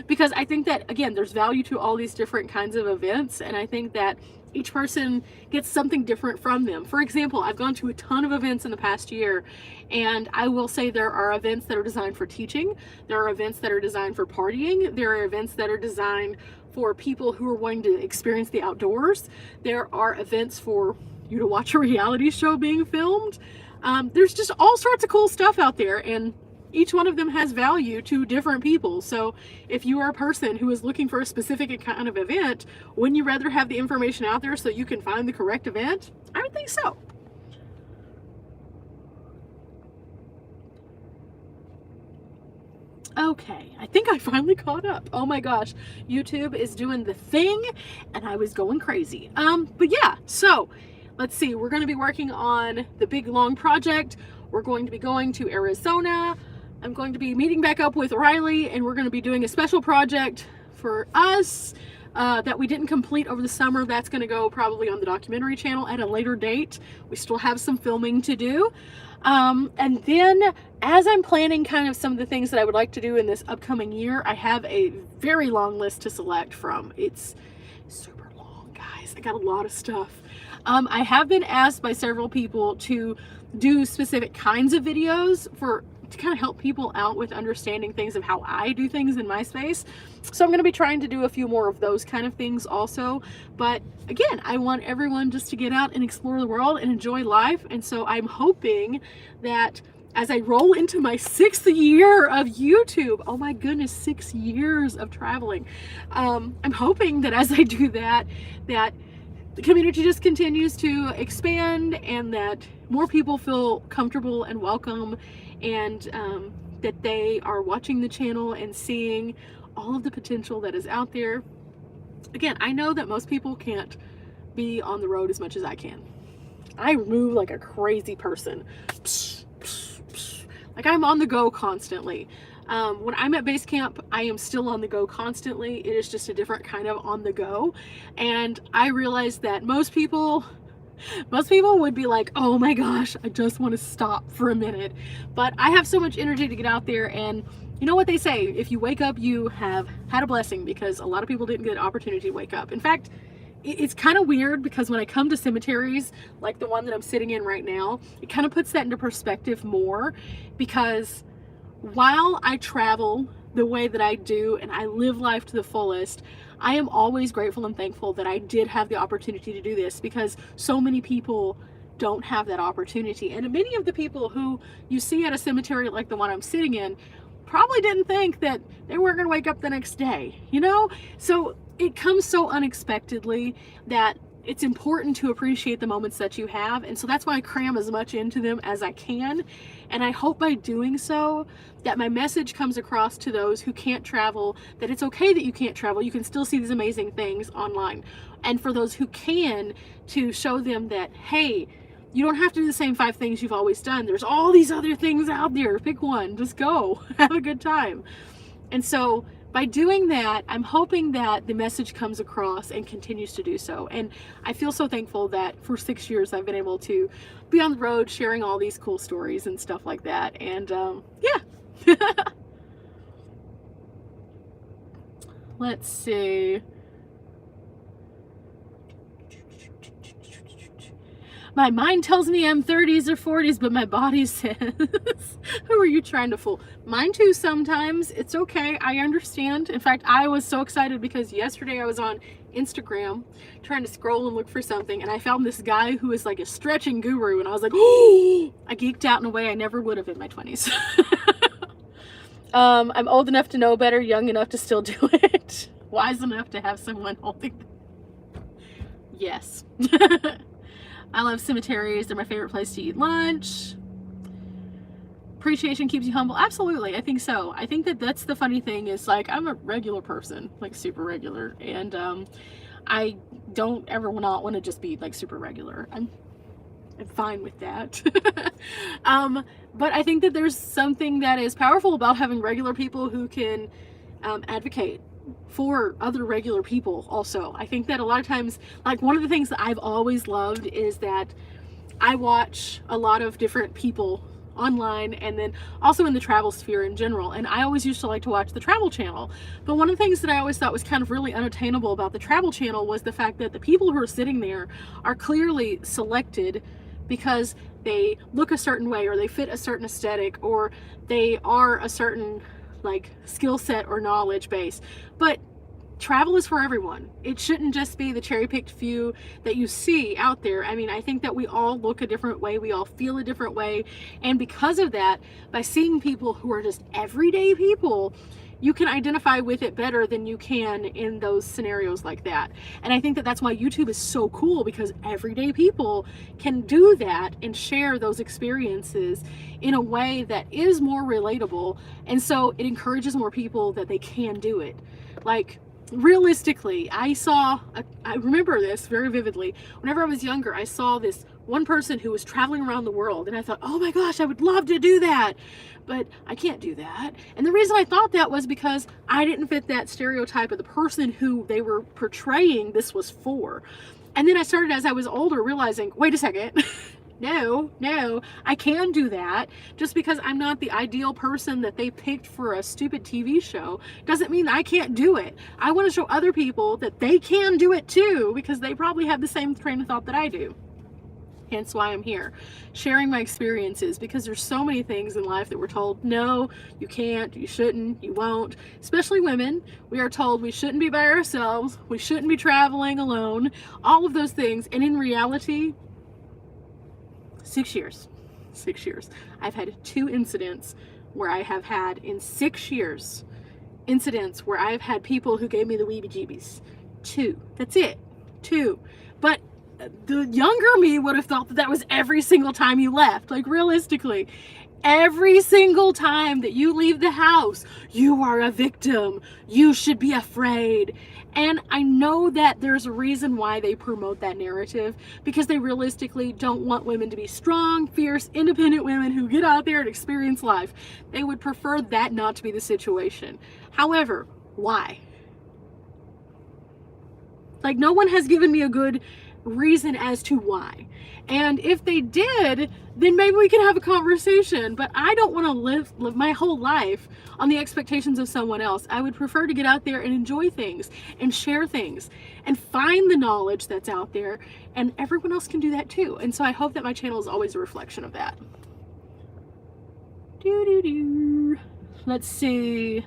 Speaker 1: Because I think that, again, there's value to all these different kinds of events, and I think that each person gets something different from them. For example, I've gone to a ton of events in the past year, and I will say there are events that are designed for teaching, there are events that are designed for partying, there are events that are designed for people who are wanting to experience the outdoors, there are events for you to watch a reality show being filmed. There's just all sorts of cool stuff out there, and each one of them has value to different people. So if you are a person who is looking for a specific kind of event, wouldn't you rather have the information out there so you can find the correct event? I would think so. Okay, I think I finally caught up. Oh my gosh, YouTube is doing the thing, and I was going crazy. But yeah, so let's see, we're going to be working on the big long project. We're going to be going to Arizona. I'm going to be meeting back up with Riley, and we're going to be doing a special project for us that we didn't complete over the summer. That's going to go probably on the documentary channel at a later date. We still have some filming to do. And then as I'm planning kind of some of the things that I would like to do in this upcoming year, I have a very long list to select from. It's super long, guys. I got a lot of stuff. I have been asked by several people to do specific kinds of videos to kind of help people out with understanding things of how I do things in my space. So I'm going to be trying to do a few more of those kind of things also. But again, I want everyone just to get out and explore the world and enjoy life. And so I'm hoping that as I roll into my 6th year of YouTube, oh my goodness, 6 years of traveling. I'm hoping that as I do that, that the community just continues to expand, and that more people feel comfortable and welcome, and that they are watching the channel and seeing all of the potential that is out there. Again, I know that most people can't be on the road as much as I can. I move like a crazy person. Like I'm on the go constantly. When I'm at base camp, I am still on the go constantly. It is just a different kind of on the go. And I realize that most people would be like, oh my gosh, I just want to stop for a minute. But I have so much energy to get out there, and you know what they say, if you wake up, you have had a blessing, because a lot of people didn't get an opportunity to wake up. In fact, it's kind of weird, because when I come to cemeteries like the one that I'm sitting in right now, it kind of puts that into perspective more, because while I travel the way that I do and I live life to the fullest, I am always grateful and thankful that I did have the opportunity to do this, because so many people don't have that opportunity. And many of the people who you see at a cemetery like the one I'm sitting in probably didn't think that they weren't going to wake up the next day, you know? So it comes so unexpectedly that it's important to appreciate the moments that you have. And so that's why I cram as much into them as I can. And I hope by doing so that my message comes across to those who can't travel, that it's okay that you can't travel. You can still see these amazing things online. And for those who can, to show them that, hey, you don't have to do the same 5 things you've always done. There's all these other things out there. Pick one, just go, have a good time. And so by doing that, I'm hoping that the message comes across and continues to do so. And I feel so thankful that for 6 years I've been able to be on the road sharing all these cool stories and stuff like that. And yeah. Let's see. My mind tells me I'm 30s or 40s, but my body says, who are you trying to fool? Mine too sometimes. It's okay. I understand. In fact, I was so excited because yesterday I was on Instagram trying to scroll and look for something, and I found this guy who is like a stretching guru, and I was like, oh, I geeked out in a way I never would have in my 20s. I'm old enough to know better, young enough to still do it, wise enough to have someone holding. Yes. I love cemeteries. They're my favorite place to eat lunch. Appreciation keeps you humble. Absolutely. I think so. I think that that's the funny thing is, like, I'm a regular person, like super regular. And I don't ever not want to just be like super regular. I'm fine with that. But I think that there's something that is powerful about having regular people who can advocate for other regular people also. I think that a lot of times, like, one of the things that I've always loved is that I watch a lot of different people online and then also in the travel sphere in general, and I always used to like to watch the Travel Channel. But one of the things that I always thought was kind of really unattainable about the Travel Channel was the fact that the people who are sitting there are clearly selected because they look a certain way, or they fit a certain aesthetic, or they are a certain like skill set or knowledge base. But travel is for everyone. It shouldn't just be the cherry-picked few that you see out there. I mean, I think that we all look a different way, we all feel a different way, and because of that, by seeing people who are just everyday people, you can identify with it better than you can in those scenarios like that. And I think that that's why YouTube is so cool, because everyday people can do that and share those experiences in a way that is more relatable, and so it encourages more people that they can do it. Like, realistically, I remember this very vividly. Whenever I was younger, I saw this one person who was traveling around the world, and I thought, oh my gosh, I would love to do that, but I can't do that. And the reason I thought that was because I didn't fit that stereotype of the person who they were portraying this was for. And then I started, as I was older, realizing, wait a second, no, I can do that. Just because I'm not the ideal person that they picked for a stupid TV show doesn't mean I can't do it. I want to show other people that they can do it too, because they probably have the same train of thought that I do. Hence why I'm here, sharing my experiences, because there's so many things in life that we're told, no, you can't, you shouldn't, you won't. Especially women, we are told we shouldn't be by ourselves, we shouldn't be traveling alone, all of those things. And in reality, 6 years, I've had 2 incidents where I have had, in 6 years, incidents where I've had people who gave me the weebie-jeebies. 2, that's it, 2. But the younger me would have thought that that was every single time you left. Like, realistically, every single time that you leave the house, you are a victim. You should be afraid. And I know that there's a reason why they promote that narrative, because they realistically don't want women to be strong, fierce, independent women who get out there and experience life. They would prefer that not to be the situation. However, why? Like, no one has given me a good reason as to why. And if they did, then maybe we can have a conversation. But I don't want to live my whole life on the expectations of someone else. I would prefer to get out there and enjoy things and share things and find the knowledge that's out there, and everyone else can do that too. And so I hope that my channel is always a reflection of that. Let's see.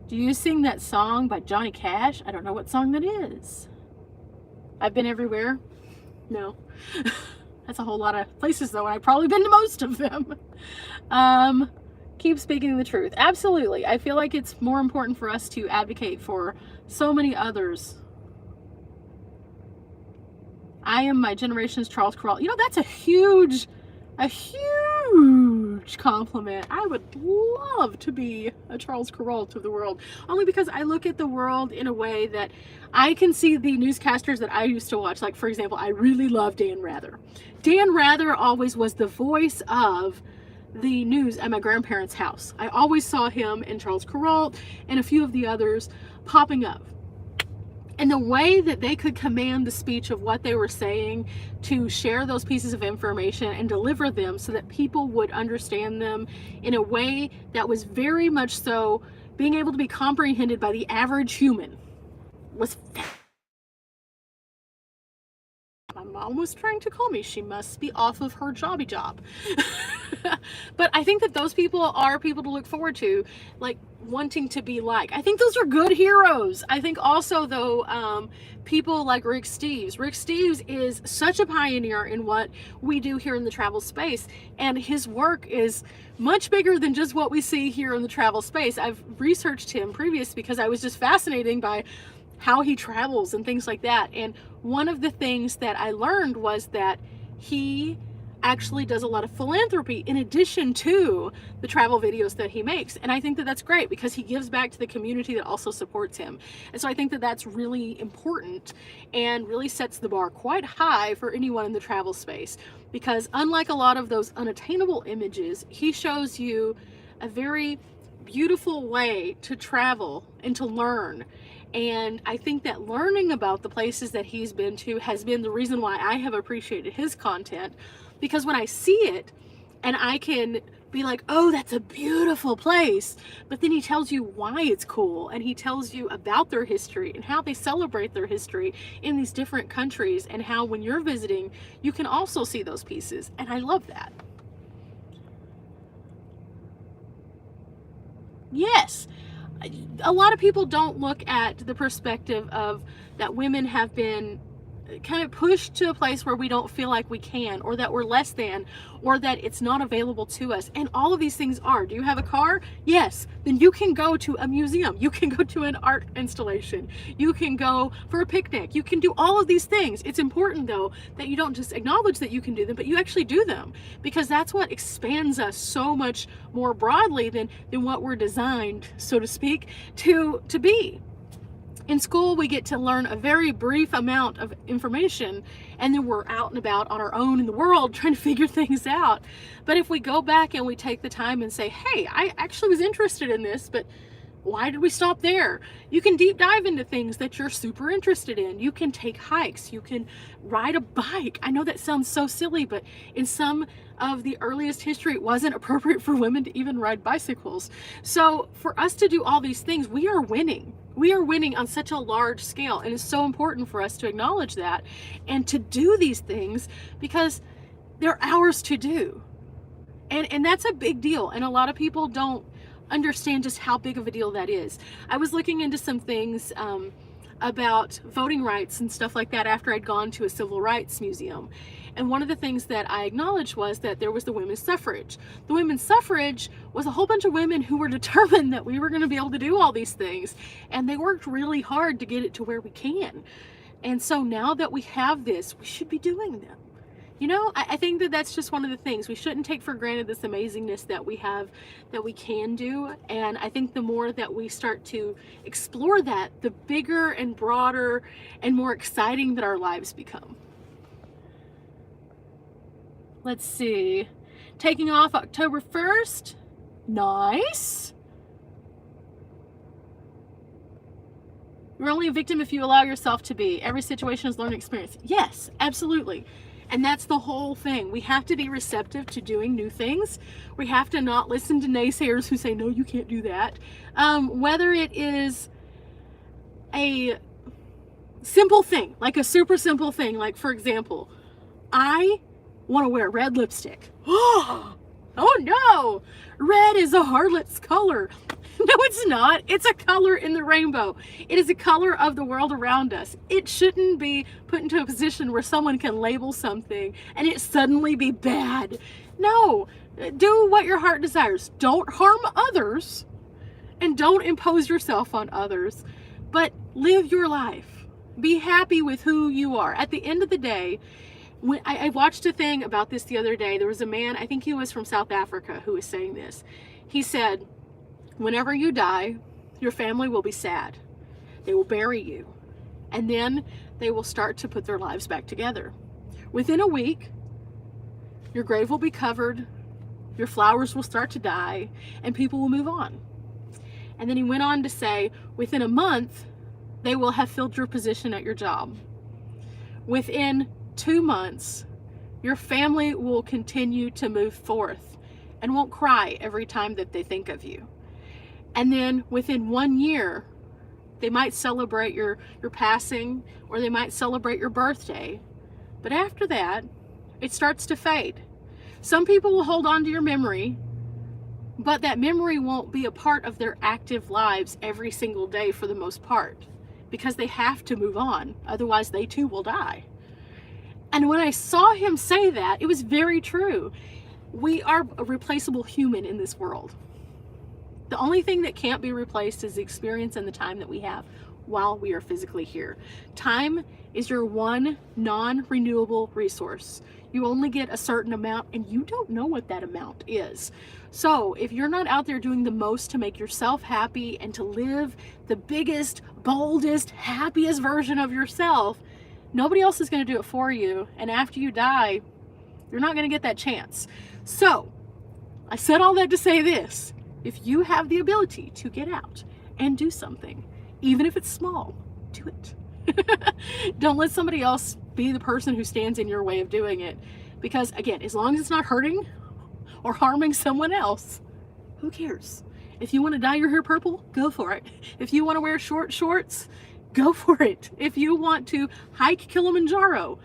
Speaker 1: Do you sing that song by Johnny Cash? I don't know what song that is. I've been everywhere. No. That's a whole lot of places though, and I've probably been to most of them. Keep speaking the truth. Absolutely. I feel like it's more important for us to advocate for so many others. I am my generation's Charles Kuralt. You know, that's a huge compliment. I would love to be a Charles Kuralt of the world, only because I look at the world in a way that I can see the newscasters that I used to watch. Like, for example, I really love Dan Rather. Dan Rather always was the voice of the news at my grandparents' house. I always saw him and Charles Kuralt and a few of the others popping up. And the way that they could command the speech of what they were saying to share those pieces of information and deliver them so that people would understand them in a way that was very much so being able to be comprehended by the average human was fascinating. My mom was trying to call me. She must be off of her jobby job. But I think that those people are people to look forward to, like wanting to be like. I think those are good heroes. I think also though, people like Rick Steves. Rick Steves is such a pioneer in what we do here in the travel space, and his work is much bigger than just what we see here in the travel space. I've researched him previous because I was just fascinated by how he travels and things like that. And one of the things that I learned was that he actually does a lot of philanthropy in addition to the travel videos that he makes. And I think that that's great because he gives back to the community that also supports him. And so I think that that's really important and really sets the bar quite high for anyone in the travel space. because unlike a lot of those unattainable images, he shows you a very beautiful way to travel and to learn. And I think that learning about the places that he's been to has been the reason why I have appreciated his content, because when I see it and I can be like, oh, that's a beautiful place, but then he tells you why it's cool, and he tells you about their history and how they celebrate their history in these different countries, and how when you're visiting you can also see those pieces, and I love that. Yes, a lot of people don't look at the perspective of that women have been kind of pushed to a place where we don't feel like we can, or that we're less than, or that it's not available to us. And all of these things are. Do you have a car? Yes. Then you can go to a museum. You can go to an art installation. You can go for a picnic. You can do all of these things. It's important, though, that you don't just acknowledge that you can do them, but you actually do them, because that's what expands us so much more broadly than what we're designed, so to speak, to be. In school, we get to learn a very brief amount of information, and then we're out and about on our own in the world trying to figure things out. But if we go back and we take the time and say, hey, I actually was interested in this, but why did we stop there? You can deep dive into things that you're super interested in. You can take hikes. You can ride a bike. I know that sounds so silly, but in some of the earliest history, it wasn't appropriate for women to even ride bicycles. So for us to do all these things, we are winning. We are winning on such a large scale, and it's so important for us to acknowledge that and to do these things, because they're ours to do. And that's a big deal, and a lot of people don't understand just how big of a deal that is. I was looking into some things about voting rights and stuff like that after I'd gone to a civil rights museum. And one of the things that I acknowledged was that there was the women's suffrage. The women's suffrage was a whole bunch of women who were determined that we were going to be able to do all these things. And they worked really hard to get it to where we can. And so now that we have this, we should be doing them. You know, I think that that's just one of the things. We shouldn't take for granted this amazingness that we have, that we can do. And I think the more that we start to explore that, the bigger and broader and more exciting that our lives become. Let's see. Taking off October 1st. Nice. You're only a victim if you allow yourself to be. Every situation is a learning experience. Yes, absolutely. And that's the whole thing. We have to be receptive to doing new things. We have to not listen to naysayers who say, no, you can't do that. Whether it is a simple thing, like a super simple thing, like for example, I want to wear red lipstick. Oh no, red is a harlot's color. No, it's not. It's a color in the rainbow. It is a color of the world around us. It shouldn't be put into a position where someone can label something and it suddenly be bad. No, do what your heart desires. Don't harm others and don't impose yourself on others, but live your life. Be happy with who you are. At the end of the day, when I watched a thing about this the other day, there was a man, I think he was from South Africa, who was saying this. He said, whenever you die, your family will be sad. They will bury you. And then they will start to put their lives back together. Within a week, your grave will be covered, your flowers will start to die, and people will move on. And then he went on to say, within a month, they will have filled your position at your job. Within 2 months, your family will continue to move forth and won't cry every time that they think of you. And then within 1 year, they might celebrate your passing, or they might celebrate your birthday. But after that, it starts to fade. Some people will hold on to your memory, but that memory won't be a part of their active lives every single day for the most part, because they have to move on. Otherwise, they too will die. And when I saw him say that, it was very true. We are a replaceable human in this world. The only thing that can't be replaced is the experience and the time that we have while we are physically here. Time is your one non-renewable resource. You only get a certain amount, and you don't know what that amount is. So if you're not out there doing the most to make yourself happy and to live the biggest, boldest, happiest version of yourself, nobody else is going to do it for you. And after you die, You're not going to get that chance. So I said all that to say this: if you have the ability to get out and do something, even if it's small, do it. Don't let somebody else be the person who stands in your way of doing it. Because again, as long as it's not hurting or harming someone else, who cares? If you want to dye your hair purple, go for it. If you want to wear short shorts, go for it. If you want to hike Kilimanjaro,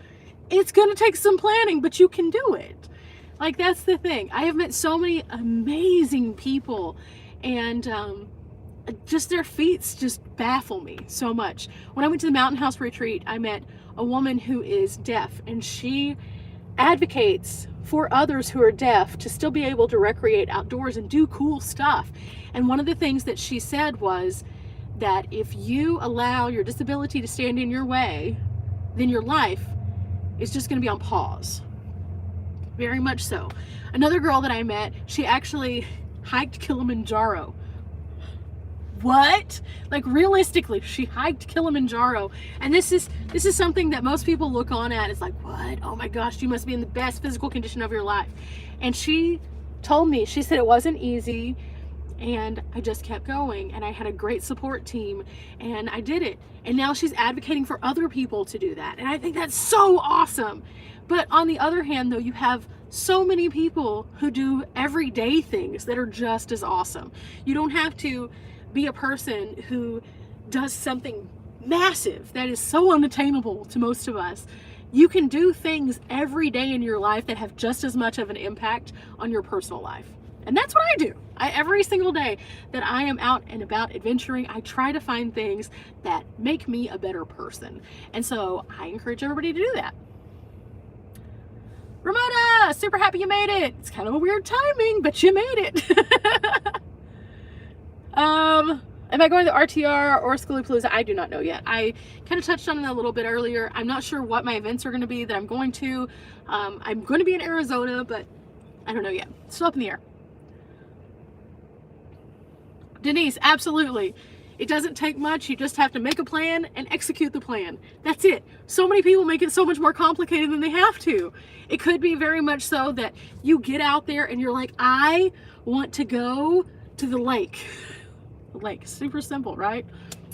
Speaker 1: it's going to take some planning, but you can do it. Like, that's the thing. I have met so many amazing people, and just their feats just baffle me so much. When I went to the Mountain House retreat, I met a woman who is deaf, and she advocates for others who are deaf to still be able to recreate outdoors and do cool stuff. And one of the things that she said was that if you allow your disability to stand in your way, then your life is just going to be on pause. Very much so. Another girl that I met, she actually hiked Kilimanjaro. What? Like, realistically, she hiked Kilimanjaro. And this is something that most people look on at. It's like, what? Oh my gosh, you must be in the best physical condition of your life. And she told me, she said it wasn't easy, and I just kept going, and I had a great support team, and I did it. And now she's advocating for other people to do that. And I think that's so awesome. But on the other hand, though, you have so many people who do everyday things that are just as awesome. You don't have to be a person who does something massive that is so unattainable to most of us. You can do things every day in your life that have just as much of an impact on your personal life. And that's what I do. Every single day that I am out and about adventuring, I try to find things that make me a better person. And so I encourage everybody to do that. Ramona, super happy you made it. It's kind of a weird timing, but you made it. Am I going to RTR or Schoolyapalooza? I do not know yet. I kind of touched on it a little bit earlier. I'm not sure what my events are going to be that I'm going to. I'm going to be in Arizona, but I don't know yet. Still up in the air. Denise, absolutely. It doesn't take much. You just have to make a plan and execute the plan. That's it. So many people make it so much more complicated than they have to. It could be very much so that you get out there and you're like, I want to go to the lake. The lake, super simple, right?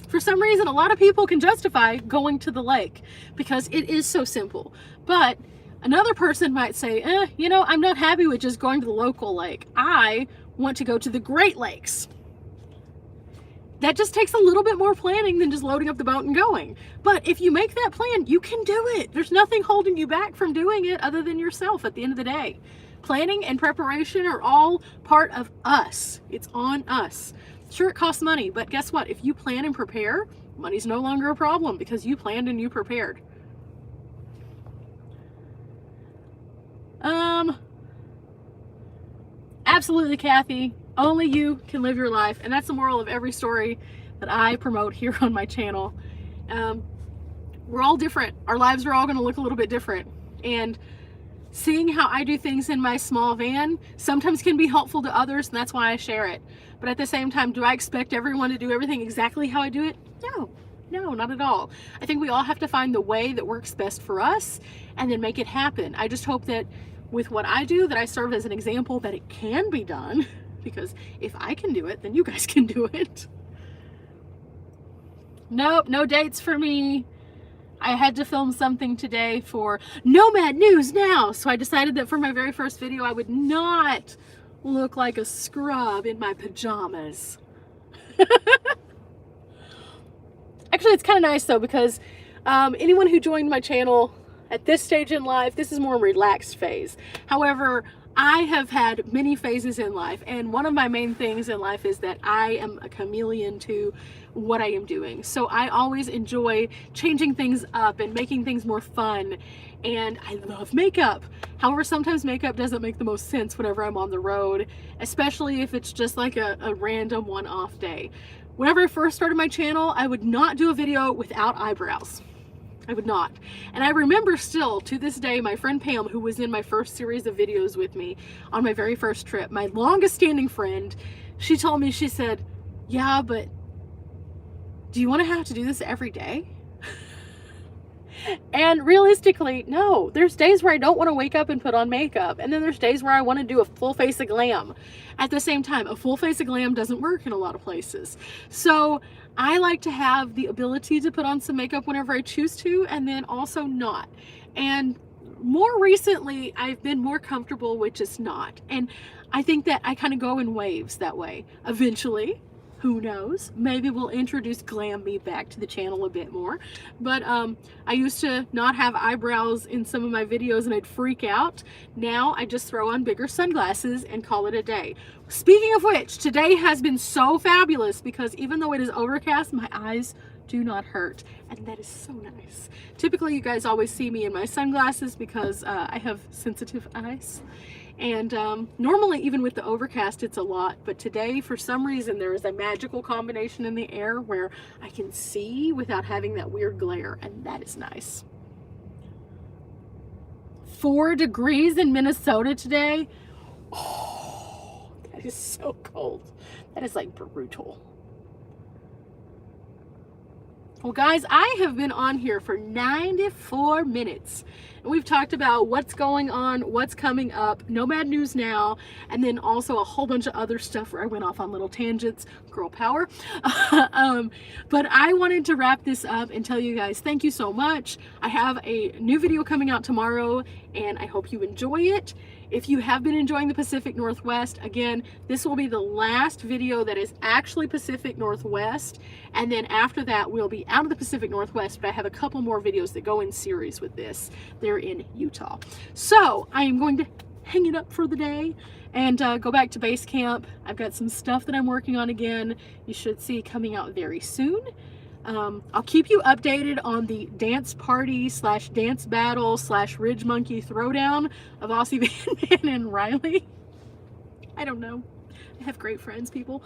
Speaker 1: For some reason, a lot of people can justify going to the lake because it is so simple. But another person might say, you know, I'm not happy with just going to the local lake. I want to go to the Great Lakes. That just takes a little bit more planning than just loading up the boat and going. But if you make that plan, you can do it. There's nothing holding you back from doing it other than yourself at the end of the day. Planning and preparation are all part of us. It's on us. Sure, it costs money, but guess what? If you plan and prepare, money's no longer a problem because you planned and you prepared. Absolutely, Kathy. Only you can live your life, and that's the moral of every story that I promote here on my channel. We're all different. Our lives are all going to look a little bit different, and seeing how I do things in my small van sometimes can be helpful to others, and that's why I share it. But at the same time, do I expect everyone to do everything exactly how I do it? No, not at all. I think we all have to find the way that works best for us and then make it happen. I just hope that with what I do, that I serve as an example that it can be done, because if I can do it, then you guys can do it. Nope, no dates for me. I had to film something today for Nomad News Now, so I decided that for my very first video, I would not look like a scrub in my pajamas. Actually, it's kind of nice though, because anyone who joined my channel at this stage in life, this is more a relaxed phase. However, I have had many phases in life, and one of my main things in life is that I am a chameleon to what I am doing. So I always enjoy changing things up and making things more fun, and I love makeup. However, sometimes makeup doesn't make the most sense whenever I'm on the road, especially if it's just like a random one-off day. Whenever I first started my channel, I would not do a video without eyebrows. I would not. And I remember still to this day, my friend Pam, who was in my first series of videos with me on my very first trip, my longest standing friend, she told me, she said, yeah, but do you want to have to do this every day? And realistically, no, there's days where I don't want to wake up and put on makeup. And then there's days where I want to do a full face of glam. At the same time, a full face of glam doesn't work in a lot of places. So I like to have the ability to put on some makeup whenever I choose to, and then also not. And more recently, I've been more comfortable with just not. And I think that I kind of go in waves that way. Eventually, who knows, maybe we'll introduce glam me back to the channel a bit more. But I used to not have eyebrows in some of my videos and I'd freak out. Now I just throw on bigger sunglasses and call it a day. Speaking of which, today has been so fabulous because even though it is overcast, my eyes do not hurt, and that is so nice. Typically you guys always see me in my sunglasses because I have sensitive eyes, and normally even with the overcast it's a lot, but today for some reason there is a magical combination in the air where I can see without having that weird glare, and that is nice. 4 degrees in Minnesota today. Oh, that is so cold. That is like brutal. Well guys, I have been on here for 94 minutes and we've talked about what's going on, what's coming up, Nomad news now, and then also a whole bunch of other stuff where I went off on little tangents, girl power. But I wanted to wrap this up and tell you guys thank you so much. I have a new video coming out tomorrow and I hope you enjoy it. If you have been enjoying the Pacific Northwest, again, this will be the last video that is actually Pacific Northwest. And then after that, we'll be out of the Pacific Northwest, but I have a couple more videos that go in series with this. They're in Utah. So I am going to hang it up for the day and go back to base camp. I've got some stuff that I'm working on again. You should see coming out very soon. I'll keep you updated on the dance party slash dance battle slash Ridge Monkey throwdown of Aussie Van Man and Riley. I don't know. I have great friends, people.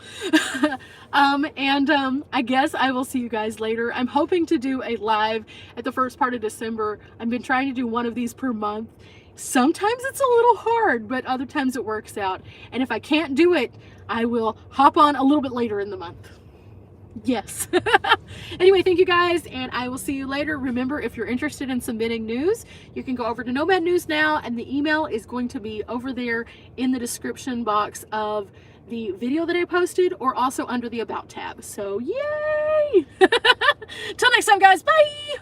Speaker 1: I guess I will see you guys later. I'm hoping to do a live at the first part of December. I've been trying to do one of these per month. Sometimes it's a little hard, but other times it works out. And if I can't do it, I will hop on a little bit later in the month. Yes. Anyway, thank you guys, and I will see you later. Remember, if you're interested in submitting news, you can go over to Nomad News now, and the email is going to be over there in the description box of the video that I posted, or also under the About tab. So, yay! Till next time, guys. Bye!